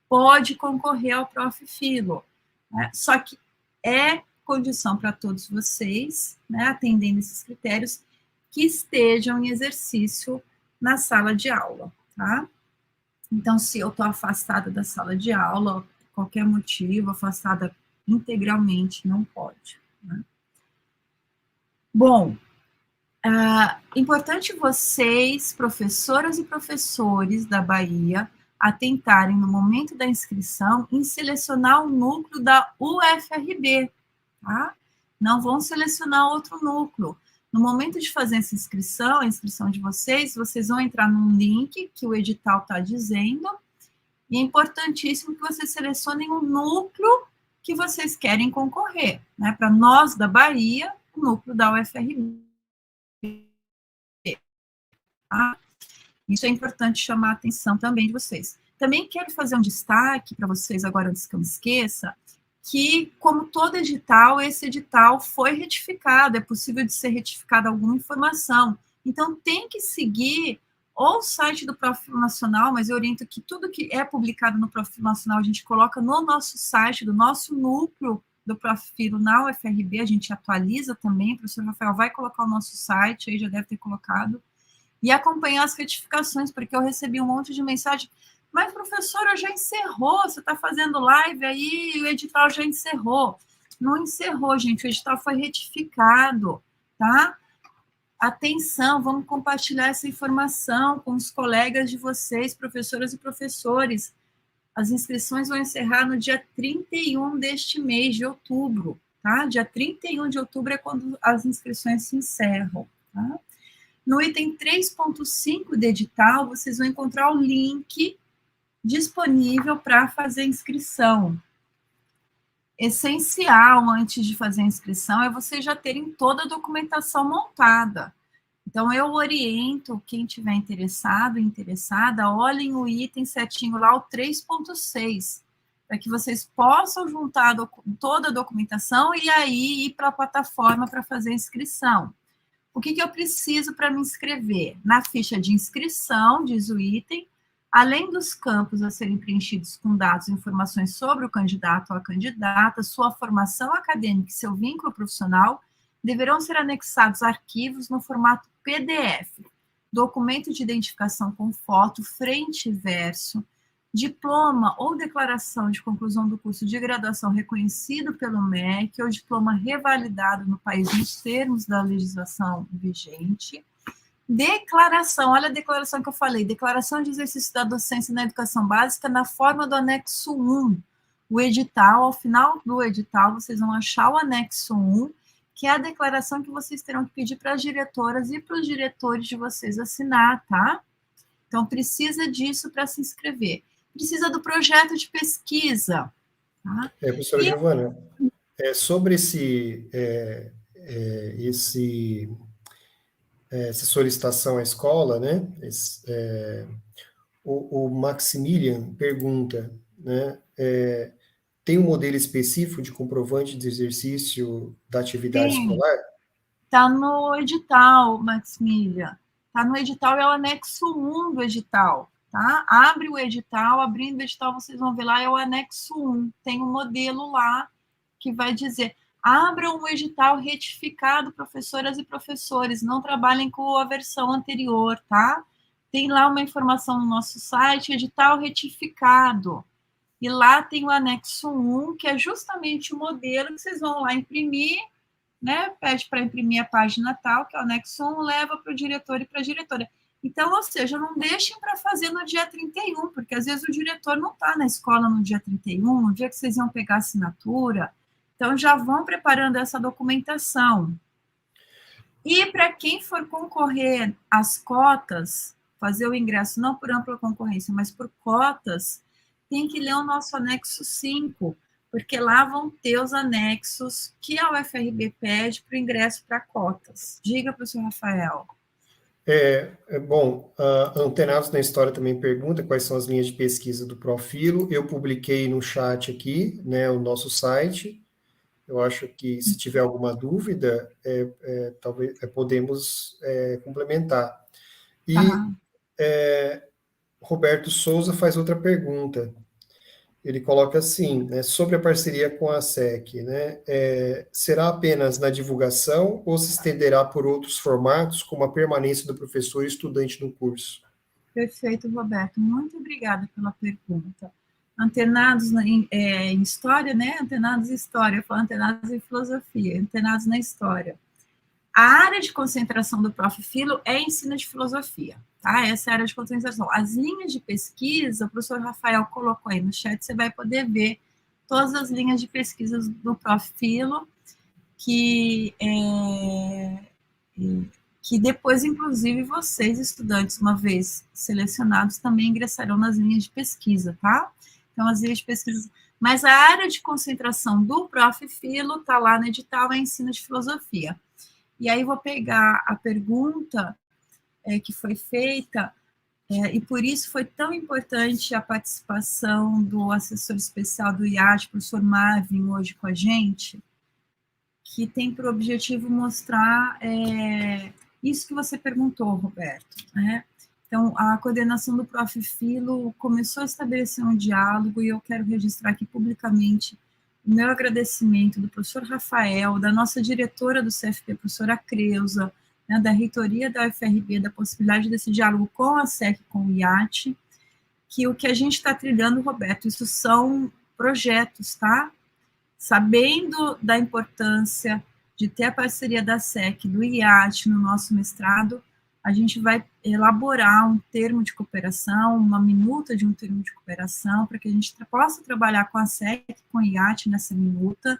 Pode concorrer ao Prof. Filo. Né? Só que é condição para todos vocês, né, atendendo esses critérios, que estejam em exercício na sala de aula, tá? Então, se eu estou afastada da sala de aula, por qualquer motivo, afastada integralmente, não pode. Né? Bom, importante vocês, professoras e professores da Bahia, atentarem no momento da inscrição em selecionar o núcleo da UFRB, tá? Não vão selecionar outro núcleo. No momento de fazer essa inscrição, a inscrição de vocês vão entrar num link que o edital está dizendo, e é importantíssimo que vocês selecionem o núcleo que vocês querem concorrer, né? Para nós da Bahia, o núcleo da UFRB. Tá? Isso é importante chamar a atenção também de vocês. Também quero fazer um destaque para vocês agora, antes que eu me esqueça, que, como todo edital, esse edital foi retificado, é possível de ser retificada alguma informação. Então, tem que seguir ou o site do Profil Nacional, mas eu oriento que tudo que é publicado no Profil Nacional a gente coloca no nosso site, do nosso núcleo do Profil na UFRB, a gente atualiza também, o professor Rafael vai colocar o nosso site, aí já deve ter colocado, e acompanhar as retificações, porque eu recebi um monte de mensagem, mas, professora, já encerrou, você está fazendo live aí, o edital já encerrou. Não encerrou, gente, o edital foi retificado, tá? Atenção, vamos compartilhar essa informação com os colegas de vocês, professoras e professores. As inscrições vão encerrar no dia 31 deste mês de outubro, tá? Dia 31 de outubro é quando as inscrições se encerram, tá? No item 3.5 do edital, vocês vão encontrar o link disponível para fazer a inscrição. Essencial, antes de fazer a inscrição, é vocês já terem toda a documentação montada. Então, eu oriento quem tiver interessado, interessada, olhem o item certinho lá, o 3.6, para que vocês possam juntar toda a documentação e aí ir para a plataforma para fazer a inscrição. O que eu preciso para me inscrever? Na ficha de inscrição, diz o item, além dos campos a serem preenchidos com dados e informações sobre o candidato ou a candidata, sua formação acadêmica e seu vínculo profissional, deverão ser anexados arquivos no formato PDF, documento de identificação com foto, frente e verso, diploma ou declaração de conclusão do curso de graduação reconhecido pelo MEC ou diploma revalidado no país nos termos da legislação vigente. Declaração, olha a declaração que eu falei, declaração de exercício da docência na educação básica na forma do anexo 1. O edital, ao final do edital, vocês vão achar o anexo 1, que é a declaração que vocês terão que pedir para as diretoras e para os diretores de vocês assinar, tá? Então, precisa disso para se inscrever. Precisa do projeto de pesquisa. Tá? Professora Giovana, sobre essa solicitação à escola, né? O Maximilian pergunta, né? Tem um modelo específico de comprovante de exercício da atividade escolar? Está no edital, Maximilian. Está no edital, é o anexo 1 do edital. Tá? Abre o edital, abrindo o edital, vocês vão ver lá, é o anexo 1. Tem um modelo lá que vai dizer: abram um edital retificado, professoras e professores, não trabalhem com a versão anterior, tá? Tem lá uma informação no nosso site, edital retificado. E lá tem o anexo 1, que é justamente o modelo que vocês vão lá imprimir, né? Pede para imprimir a página tal, que é o anexo 1, leva para o diretor e para a diretora. Então, ou seja, não deixem para fazer no dia 31, porque às vezes o diretor não está na escola no dia 31, no dia que vocês iam pegar a assinatura. Então, já vão preparando essa documentação. E para quem for concorrer às cotas, fazer o ingresso não por ampla concorrência, mas por cotas, tem que ler o nosso anexo 5, porque lá vão ter os anexos que a UFRB pede para o ingresso para cotas. Diga para o senhor Rafael. Bom, Antenados na História também pergunta quais são as linhas de pesquisa do Profilo. Eu publiquei no chat aqui, né, o nosso site. Eu acho que se tiver alguma dúvida, talvez podemos complementar. E Roberto Souza faz outra pergunta. Ele coloca assim, né, sobre a parceria com a SEC, né, será apenas na divulgação ou se estenderá por outros formatos, como a permanência do professor e estudante no curso? Perfeito, Roberto. Muito obrigada pela pergunta. Antenados em história, né? Antenados em história, eu falo antenados em filosofia, antenados na história. A área de concentração do Prof. Filo é ensino de filosofia, tá? Essa é a área de concentração. As linhas de pesquisa, o professor Rafael colocou aí no chat, você vai poder ver todas as linhas de pesquisa do Prof. Filo, que depois, inclusive, vocês, estudantes, uma vez selecionados, também ingressarão nas linhas de pesquisa, tá? Então, as linhas de pesquisa... Mas a área de concentração do Prof. Filo está lá no edital, é ensino de filosofia. E aí vou pegar a pergunta que foi feita, e por isso foi tão importante a participação do assessor especial do IAT, professor Marvin, hoje com a gente, que tem por objetivo mostrar isso que você perguntou, Roberto, né? Então, a coordenação do Prof. Filo começou a estabelecer um diálogo, e eu quero registrar aqui publicamente o meu agradecimento do professor Rafael, da nossa diretora do CFP, professora Creuza, né, da reitoria da UFRB, da possibilidade desse diálogo com a SEC, com o IAT, que o que a gente está trilhando, Roberto, isso são projetos, tá? Sabendo da importância de ter a parceria da SEC, do IAT no nosso mestrado, a gente vai elaborar um termo de cooperação, uma minuta de um termo de cooperação, para que a gente possa trabalhar com a SEC, com o IAT nessa minuta.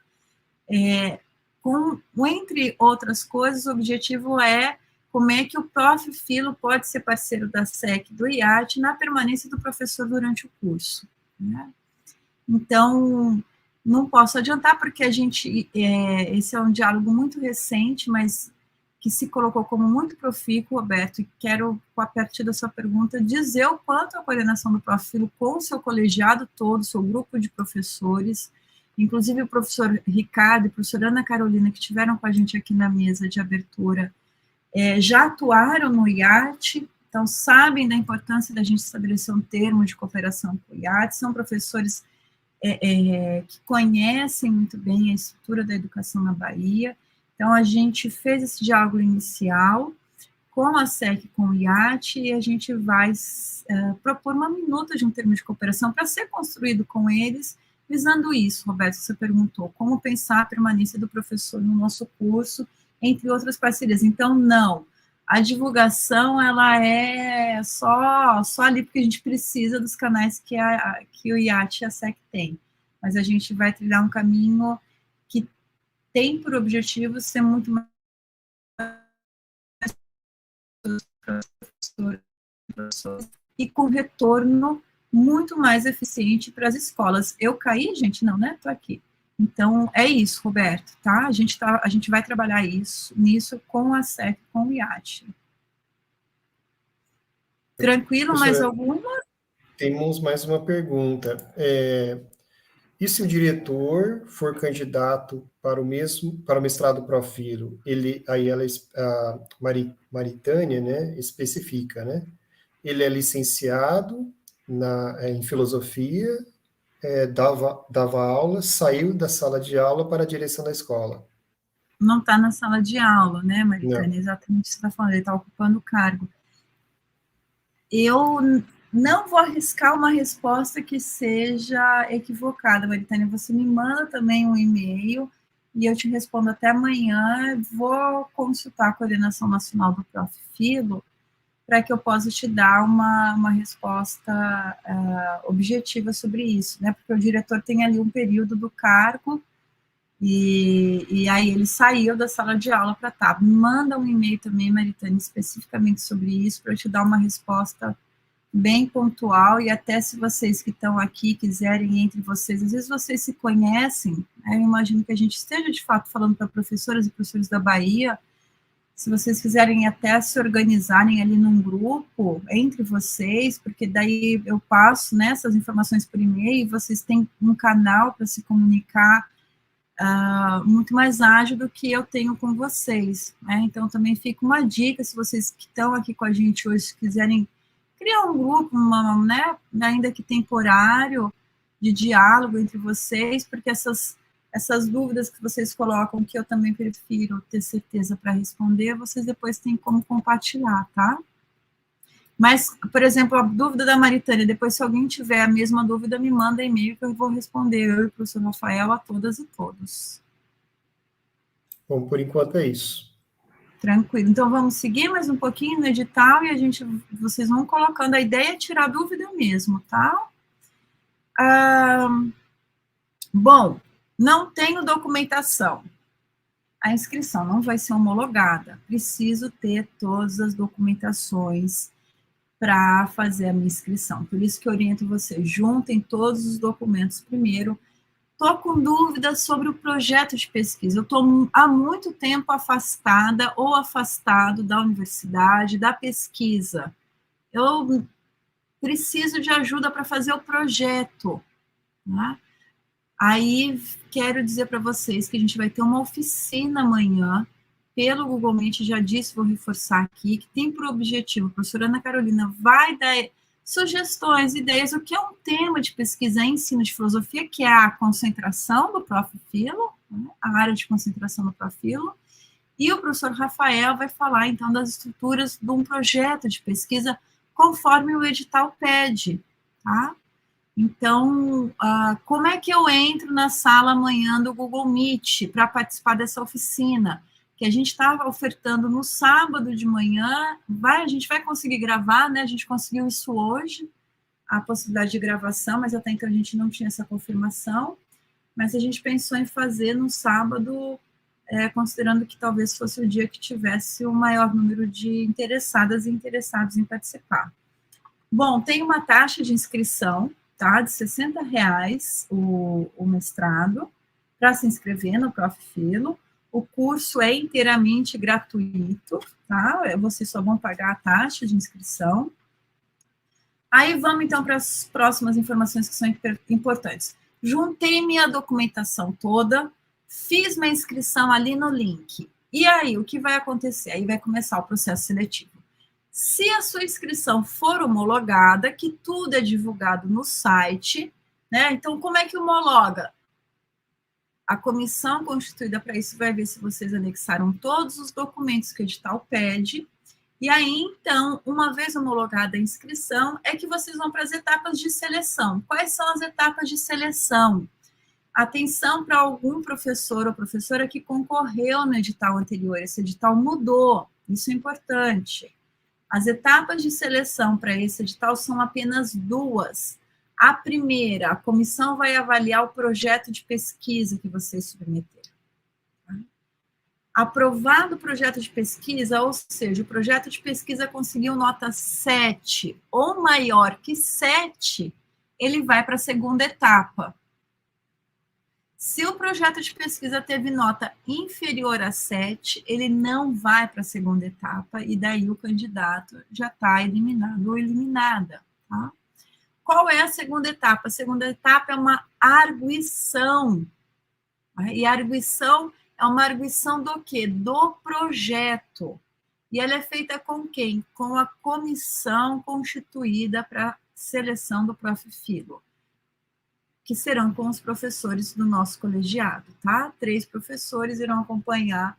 Entre outras coisas, o objetivo é como é que o Prof. Filo pode ser parceiro da SEC, do IAT, na permanência do professor durante o curso, né? Então, não posso adiantar, porque esse é um diálogo muito recente, mas que se colocou como muito profícuo, Roberto, e quero, a partir da sua pergunta, dizer o quanto a coordenação do Prof. Filo com o seu colegiado todo, seu grupo de professores, inclusive o professor Ricardo e a professora Ana Carolina, que estiveram com a gente aqui na mesa de abertura, já atuaram no IAT, então sabem da importância da gente estabelecer um termo de cooperação com o IAT, são professores que conhecem muito bem a estrutura da educação na Bahia. Então, a gente fez esse diálogo inicial com a SEC, com o IAT, e a gente vai propor uma minuta de um termo de cooperação para ser construído com eles, visando isso, Roberto, você perguntou, como pensar a permanência do professor no nosso curso, entre outras parcerias. Então, não, a divulgação, ela é só ali porque a gente precisa dos canais que o IAT e a SEC têm, mas a gente vai trilhar um caminho que tem por objetivo ser muito mais e com retorno muito mais eficiente para as escolas. Eu caí, gente? Não, né? Estou aqui. Então, é isso, Roberto, tá? A gente vai trabalhar nisso com a SEC, com o IAT. Tranquilo? Mais alguma? Temos mais uma pergunta. E se o diretor for candidato para o mestrado Profilo, a Maritânia, né, especifica, né? Ele é licenciado em filosofia, dava aula, saiu da sala de aula para a direção da escola. Não está na sala de aula, né, Maritânia? Exatamente o que você está falando, ele está ocupando o cargo. Eu não vou arriscar uma resposta que seja equivocada, Maritânia. Você me manda também um e-mail e eu te respondo até amanhã. Vou consultar a coordenação nacional do Prof. Filo para que eu possa te dar uma resposta objetiva sobre isso, né? Porque o diretor tem ali um período do cargo e aí ele saiu da sala de aula para estar. Me manda um e-mail também, Maritânia, especificamente sobre isso, para eu te dar uma resposta bem pontual, e até se vocês que estão aqui quiserem, entre vocês, às vezes vocês se conhecem, eu imagino que a gente esteja, de fato, falando para professoras e professores da Bahia, se vocês quiserem até se organizarem ali num grupo entre vocês, porque daí eu passo, né, essas informações por e-mail, e vocês têm um canal para se comunicar muito mais ágil do que eu tenho com vocês, né? Então, também fica uma dica, se vocês que estão aqui com a gente hoje quiserem criar um grupo, né, ainda que temporário, de diálogo entre vocês, porque essas dúvidas que vocês colocam, que eu também prefiro ter certeza para responder, vocês depois têm como compartilhar, tá? Mas, por exemplo, a dúvida da Maritânia, depois se alguém tiver a mesma dúvida, me manda e-mail que eu vou responder, eu e o professor Rafael, a todas e todos. Bom, por enquanto é isso. Tranquilo. Então, vamos seguir mais um pouquinho no edital e vocês vão colocando. A ideia é tirar dúvida mesmo, tá? Bom, não tenho documentação. A inscrição não vai ser homologada. Preciso ter todas as documentações para fazer a minha inscrição. Por isso que eu oriento vocês, juntem todos os documentos primeiro. Estou com dúvidas sobre o projeto de pesquisa. Eu estou há muito tempo afastada ou afastado da universidade, da pesquisa. Eu preciso de ajuda para fazer o projeto, né? Aí, quero dizer para vocês que a gente vai ter uma oficina amanhã, pelo Google Meet, já disse, vou reforçar aqui, que tem por objetivo, a professora Ana Carolina vai dar sugestões, ideias, o que é um tema de pesquisa em ensino de filosofia, que é a concentração do Prof. Filo, né, a área de concentração do Prof. Filo, e o professor Rafael vai falar, então, das estruturas de um projeto de pesquisa conforme o edital pede, tá? Então, como é que eu entro na sala amanhã do Google Meet para participar dessa oficina? Que a gente estava ofertando no sábado de manhã, a gente vai conseguir gravar, né? A gente conseguiu isso hoje, a possibilidade de gravação, mas até então a gente não tinha essa confirmação, mas a gente pensou em fazer no sábado, considerando que talvez fosse o dia que tivesse o maior número de interessadas e interessados em participar. Bom, tem uma taxa de inscrição, tá, de R$60 o mestrado, para se inscrever no Prof. Filo. O curso é inteiramente gratuito, tá? Vocês só vão pagar a taxa de inscrição. Aí vamos, então, para as próximas informações que são importantes. Juntei minha documentação toda, fiz minha inscrição ali no link. E aí, o que vai acontecer? Aí vai começar o processo seletivo. Se a sua inscrição for homologada, que tudo é divulgado no site, né? Então, como é que homologa? A comissão constituída para isso vai ver se vocês anexaram todos os documentos que o edital pede, e aí, então, uma vez homologada a inscrição, é que vocês vão para as etapas de seleção. Quais são as etapas de seleção? Atenção para algum professor ou professora que concorreu no edital anterior, esse edital mudou, isso é importante. As etapas de seleção para esse edital são apenas duas. A primeira, a comissão vai avaliar o projeto de pesquisa que vocês submeteram. Tá? Aprovado o projeto de pesquisa, ou seja, o projeto de pesquisa conseguiu nota 7 ou maior que 7, ele vai para a segunda etapa. Se o projeto de pesquisa teve nota inferior a 7, ele não vai para a segunda etapa, e daí o candidato já está eliminado ou eliminada, tá? Qual é a segunda etapa? A segunda etapa é uma arguição. E a arguição é uma arguição do quê? Do projeto. E ela é feita com quem? Com a comissão constituída para seleção do Prof. Filo, que serão com os professores do nosso colegiado, tá? 3 professores irão acompanhar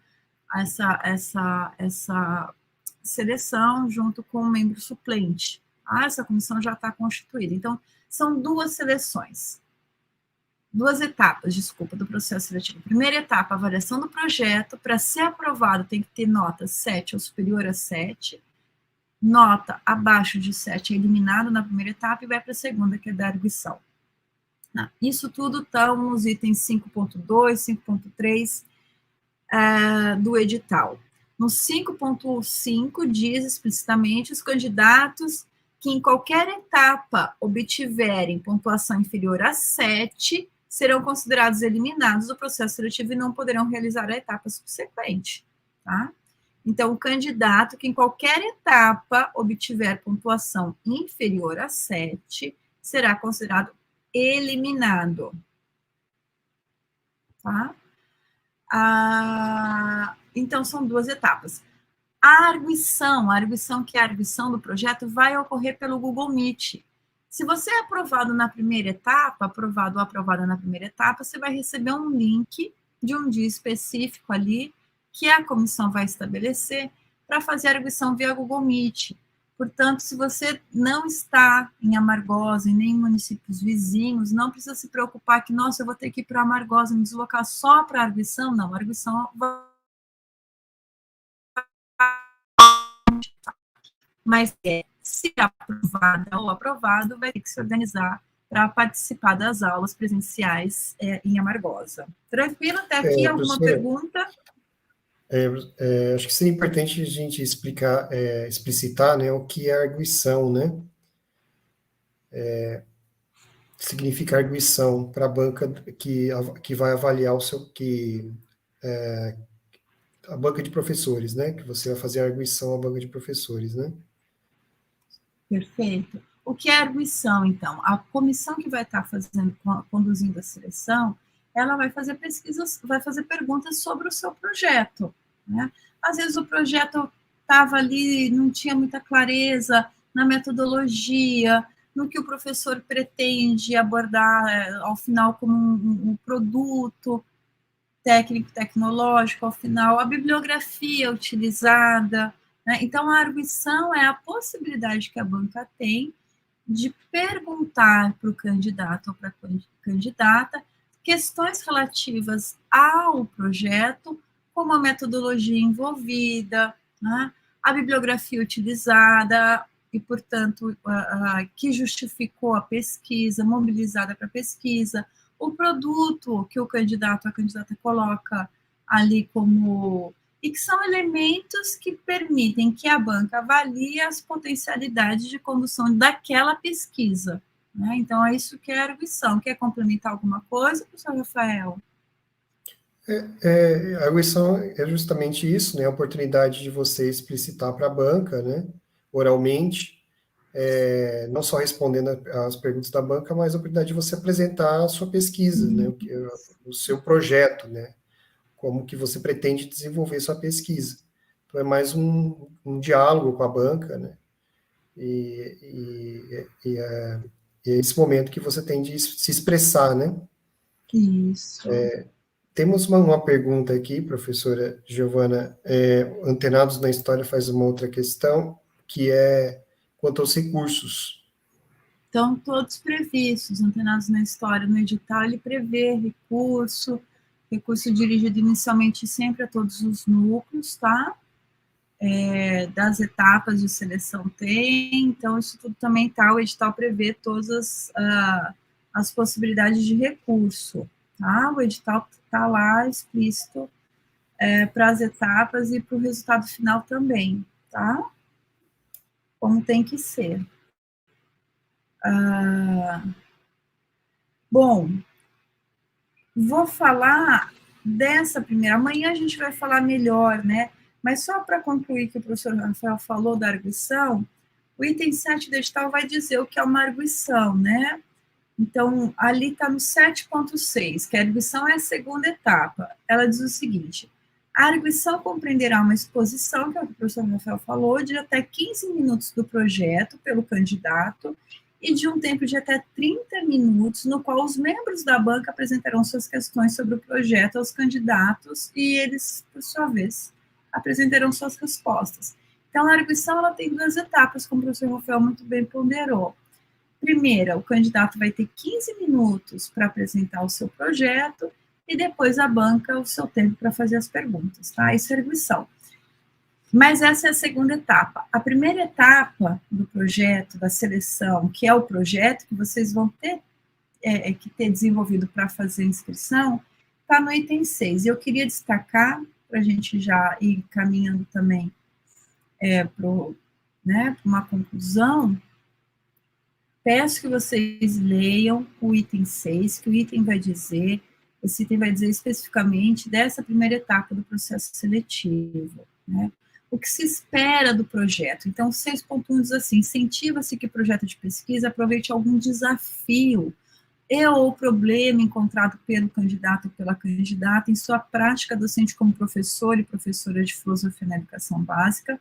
essa seleção junto com o membro suplente. Essa comissão já está constituída. Então, são 2 seleções. 2 etapas, desculpa, do processo seletivo. Primeira etapa, avaliação do projeto. Para ser aprovado, tem que ter nota 7 ou superior a 7. Nota abaixo de 7 é eliminado na primeira etapa e vai para a segunda, que é da arguição. Isso tudo está nos itens 5.2, 5.3 do edital. No 5.5 diz explicitamente os candidatos que em qualquer etapa obtiverem pontuação inferior a 7 serão considerados eliminados do processo seletivo e não poderão realizar a etapa subsequente, tá? Então, o candidato que em qualquer etapa obtiver pontuação inferior a 7 será considerado eliminado. Tá? Então, são 2 etapas. A arguição, que é a arguição do projeto, vai ocorrer pelo Google Meet. Se você é aprovado na primeira etapa, aprovado ou aprovada na primeira etapa, você vai receber um link de um dia específico ali, que a comissão vai estabelecer para fazer a arguição via Google Meet. Portanto, se você não está em Amargosa e nem em municípios vizinhos, não precisa se preocupar que, nossa, eu vou ter que ir para Amargosa, me deslocar só para a arguição. Não, a arguição vai... Mas se aprovada ou aprovado, vai ter que se organizar para participar das aulas presenciais em Amargosa. Tranquilo? Até aqui, alguma pergunta? Acho que seria importante a gente explicitar, né, o que é arguição, né? Significa arguição para a banca que vai avaliar a banca de professores, né? Que você vai fazer a arguição à banca de professores, né? Perfeito. O que é arguição, então? A comissão que vai estar conduzindo a seleção, ela vai fazer pesquisas, vai fazer perguntas sobre o seu projeto, né? Às vezes o projeto estava ali, não tinha muita clareza na metodologia, no que o professor pretende abordar ao final como um produto técnico, tecnológico, ao final, a bibliografia utilizada, né? Então, a arguição é a possibilidade que a banca tem de perguntar para o candidato ou para a candidata questões relativas ao projeto, como a metodologia envolvida, né? A bibliografia utilizada e, portanto, que justificou a pesquisa, mobilizada para a pesquisa, o produto que o candidato, a candidata coloca ali como... E que são elementos que permitem que a banca avalie as potencialidades de condução daquela pesquisa, né? Então, é isso que é a arguição. Quer complementar alguma coisa, professor Rafael? A arguição é justamente isso, né? A oportunidade de você explicitar para a banca, né? Oralmente, não só respondendo às perguntas da banca, mas a oportunidade de você apresentar a sua pesquisa, né? O seu projeto, né? Como que você pretende desenvolver sua pesquisa. Então, é mais um diálogo com a banca, né? E é esse momento que você tem de se expressar, né? Isso. Temos uma pergunta aqui, professora Giovana. Antenados na História faz uma outra questão, que é quanto aos recursos. Estão todos previstos, Antenados na História, no edital, ele prevê recurso dirigido inicialmente sempre a todos os núcleos, tá? Das etapas de seleção tem, então isso tudo também tá, o edital prevê todas as possibilidades de recurso, tá? O edital tá lá explícito para as etapas e para o resultado final também, tá? Como tem que ser. Bom, vou falar dessa primeira. Amanhã a gente vai falar melhor, né? Mas só para concluir que o professor Rafael falou da arguição, o item 7 do edital vai dizer o que é uma arguição, né? Então, ali está no 7.6, que a arguição é a segunda etapa. Ela diz o seguinte: a arguição compreenderá uma exposição, que é o que o professor Rafael falou, de até 15 minutos do projeto pelo candidato e de um tempo de até 30 minutos, no qual os membros da banca apresentarão suas questões sobre o projeto aos candidatos e eles, por sua vez, apresentarão suas respostas. Então, a arguição ela tem 2 etapas, como o professor Rafael muito bem ponderou. Primeira, o candidato vai ter 15 minutos para apresentar o seu projeto e depois a banca o seu tempo para fazer as perguntas, tá? Isso é arguição. Mas essa é a segunda etapa. A primeira etapa do projeto, da seleção, que é o projeto que vocês vão ter que ter desenvolvido para fazer a inscrição, está no item 6. Eu queria destacar, para a gente já ir caminhando também para uma conclusão, peço que vocês leiam o item 6, que o item vai dizer, esse item vai dizer especificamente dessa primeira etapa do processo seletivo, né? o que se espera do projeto. Então, 6.1 diz assim, incentiva-se que o projeto de pesquisa aproveite algum desafio ou problema encontrado pelo candidato ou pela candidata em sua prática docente como professor e professora de filosofia na educação básica,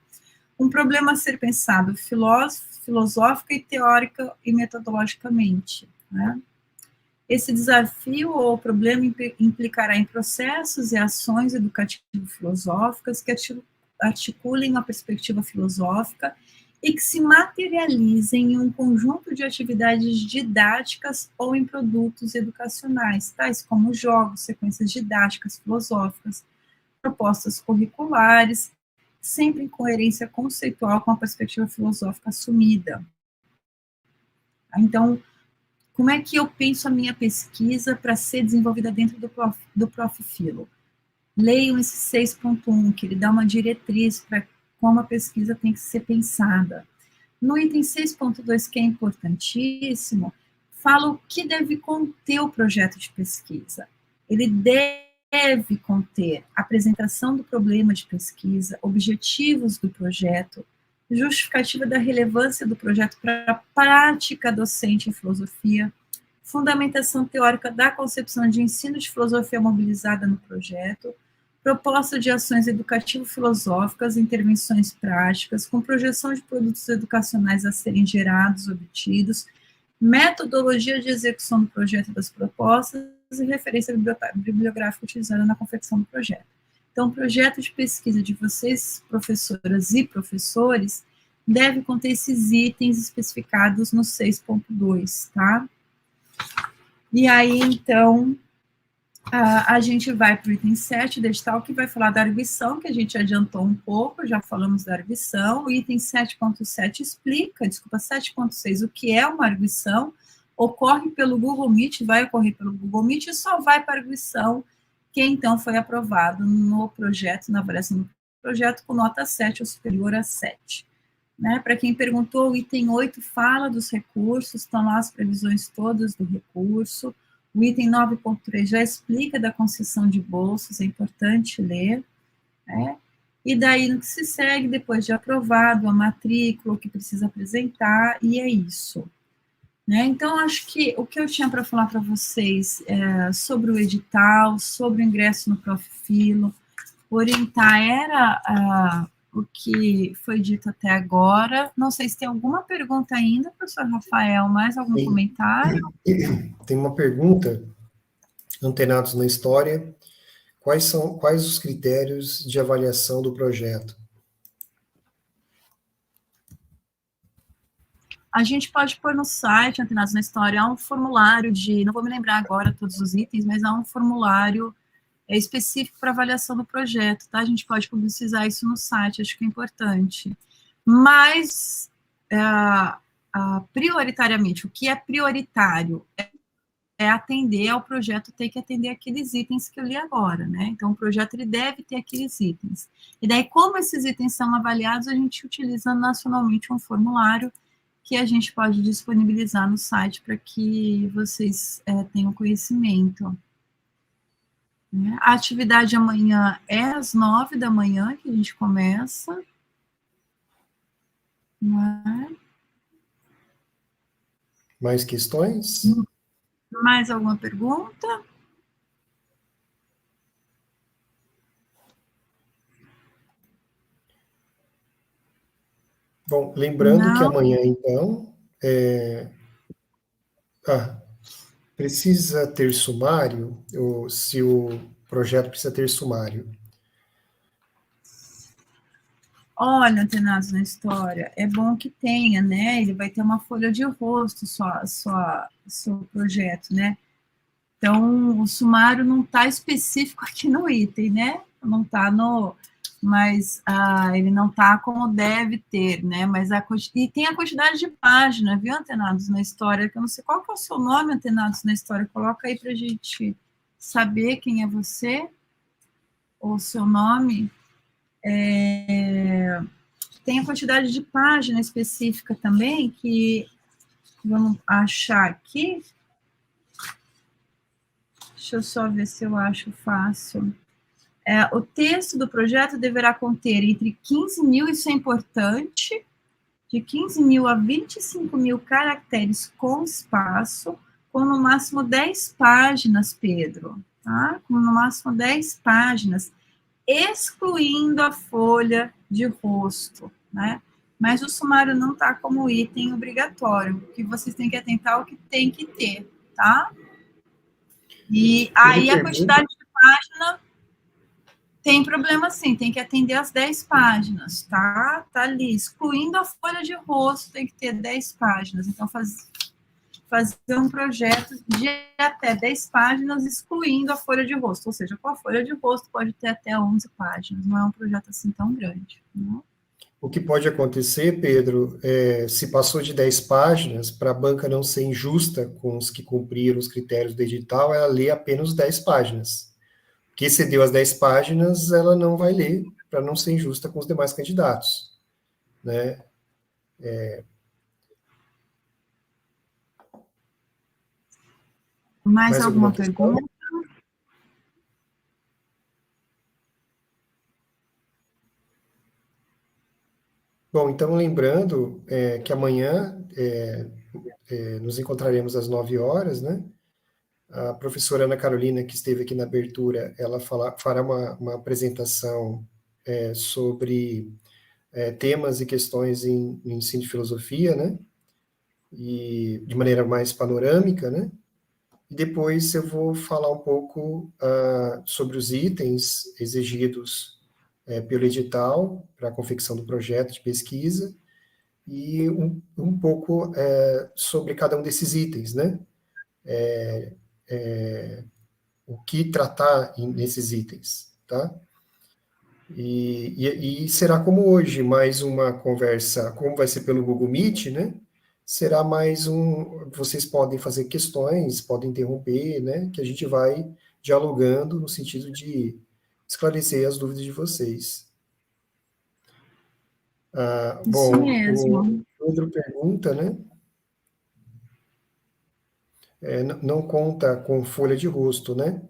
um problema a ser pensado filosófica e teórica e metodologicamente, né? Esse desafio ou problema implicará em processos e ações educativo-filosóficas que articulem uma perspectiva filosófica e que se materializem em um conjunto de atividades didáticas ou em produtos educacionais, tais como jogos, sequências didáticas filosóficas, propostas curriculares, sempre em coerência conceitual com a perspectiva filosófica assumida. Então, como é que eu penso a minha pesquisa para ser desenvolvida dentro do Prof. Filo? Leiam esse 6.1, que ele dá uma diretriz para como a pesquisa tem que ser pensada. No item 6.2, que é importantíssimo, fala o que deve conter o projeto de pesquisa. Ele deve conter a apresentação do problema de pesquisa, objetivos do projeto, justificativa da relevância do projeto para a prática docente em filosofia, fundamentação teórica da concepção de ensino de filosofia mobilizada no projeto, proposta de ações educativo-filosóficas, intervenções práticas, com projeção de produtos educacionais a serem gerados, obtidos, metodologia de execução do projeto e das propostas e referência bibliográfica utilizada na confecção do projeto. Então, o projeto de pesquisa de vocês, professoras e professores, deve conter esses itens especificados no 6.2, tá? E aí, então, a gente vai para o item 7 do edital, que vai falar da arguição, que a gente adiantou um pouco, já falamos da arguição. O item 7.7 explica, 7.6, o que é uma arguição, ocorre pelo Google Meet, vai ocorrer pelo Google Meet e só vai para a arguição que então foi aprovado no projeto, na avaliação do projeto, com nota 7 ou superior a 7. Né? Para quem perguntou, o item 8 fala dos recursos, estão lá as previsões todas do recurso. O item 9.3 já explica da concessão de bolsas, é importante ler, né? E daí, no que se segue, depois de aprovado, a matrícula, o que precisa apresentar, e é isso. Né? Então, acho que o que eu tinha para falar para vocês sobre o edital, sobre o ingresso no Prof. Filo, orientar era o que foi dito até agora. Não sei se tem alguma pergunta ainda, professor Rafael, mais algum comentário? Tem uma pergunta, antenados na história, quais os critérios de avaliação do projeto? A gente pode pôr no site, Antenados na História, há um formulário não vou me lembrar agora todos os itens, mas há um formulário específico para avaliação do projeto, tá? A gente pode publicizar isso no site, acho que é importante. Mas, prioritariamente, o que é prioritário é atender ao projeto, ter que atender aqueles itens que eu li agora, né? Então, o projeto ele deve ter aqueles itens. E daí, como esses itens são avaliados, a gente utiliza nacionalmente um formulário que a gente pode disponibilizar no site para que vocês tenham conhecimento. Né? A atividade amanhã é às 9 da manhã que a gente começa. Né? Mais questões? Mais alguma pergunta? Bom, lembrando que amanhã, então, precisa ter sumário, ou se o projeto precisa ter sumário. Olha, Antenados na História, é bom que tenha, né? Ele vai ter uma folha de rosto, seu projeto, né? Então, o sumário não está específico aqui no item, né? Não está no... Mas ele não está como deve ter, né? Mas e tem a quantidade de páginas, viu, Antenados na História? Que eu não sei qual que é o seu nome, Antenados na História. Coloca aí para a gente saber quem é você, ou o seu nome. Tem a quantidade de página específica também, que vamos achar aqui. Deixa eu só ver se eu acho fácil. O texto do projeto deverá conter entre 15 mil, isso é importante, de 15 mil a 25 mil caracteres com espaço, com no máximo 10 páginas, Pedro, tá? Com no máximo 10 páginas, excluindo a folha de rosto, né? Mas o sumário não está como item obrigatório, o que vocês têm que atentar ao que tem que ter, tá? E aí a quantidade de página tem problema sim, tem que atender as 10 páginas, tá? Tá ali, excluindo a folha de rosto, tem que ter 10 páginas. Então, fazer um projeto de até 10 páginas, excluindo a folha de rosto. Ou seja, com a folha de rosto pode ter até 11 páginas, não é um projeto assim tão grande, né? O que pode acontecer, Pedro, se passou de 10 páginas, para a banca não ser injusta com os que cumpriram os critérios do edital, ela lê apenas 10 páginas. Porque excedeu as 10 páginas, ela não vai ler, para não ser injusta com os demais candidatos, né? Mais alguma pergunta? Bom, então lembrando que amanhã nos encontraremos às 9 horas, né? A professora Ana Carolina, que esteve aqui na abertura, ela fará uma apresentação sobre temas e questões em ensino de filosofia, né? E de maneira mais panorâmica, né? E depois eu vou falar um pouco sobre os itens exigidos pelo edital para a confecção do projeto de pesquisa e um pouco sobre cada um desses itens, né? O que tratar nesses itens, tá? E será como hoje, mais uma conversa, como vai ser pelo Google Meet, né? Será mais vocês podem fazer questões, podem interromper, né? Que a gente vai dialogando no sentido de esclarecer as dúvidas de vocês. Bom, Isso mesmo. o Pedro pergunta, né? Não conta com folha de rosto, né?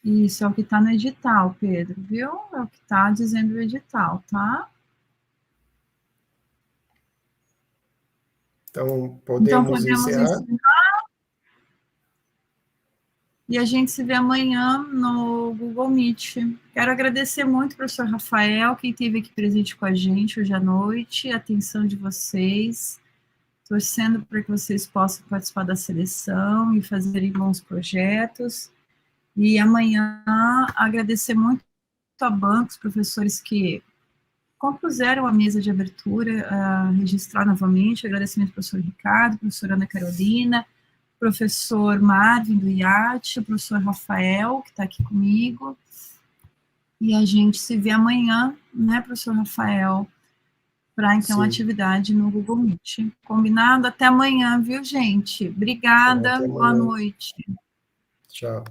Isso é o que está no edital, Pedro, viu? É o que está dizendo o edital, tá? Então, podemos encerrar. E a gente se vê amanhã no Google Meet. Quero agradecer muito ao professor Rafael, quem esteve aqui presente com a gente hoje à noite, a atenção de vocês, torcendo para que vocês possam participar da seleção e fazerem bons projetos. E amanhã agradecer muito a banca, os professores que compuseram a mesa de abertura, registrar novamente, agradecimento ao professor Ricardo, professora Ana Carolina, professor Marvin do IAT, o professor Rafael, que está aqui comigo, e a gente se vê amanhã, né, professor Rafael, para, então, a atividade no Google Meet. Combinado? Até amanhã, viu, gente? Obrigada, boa noite. Tchau.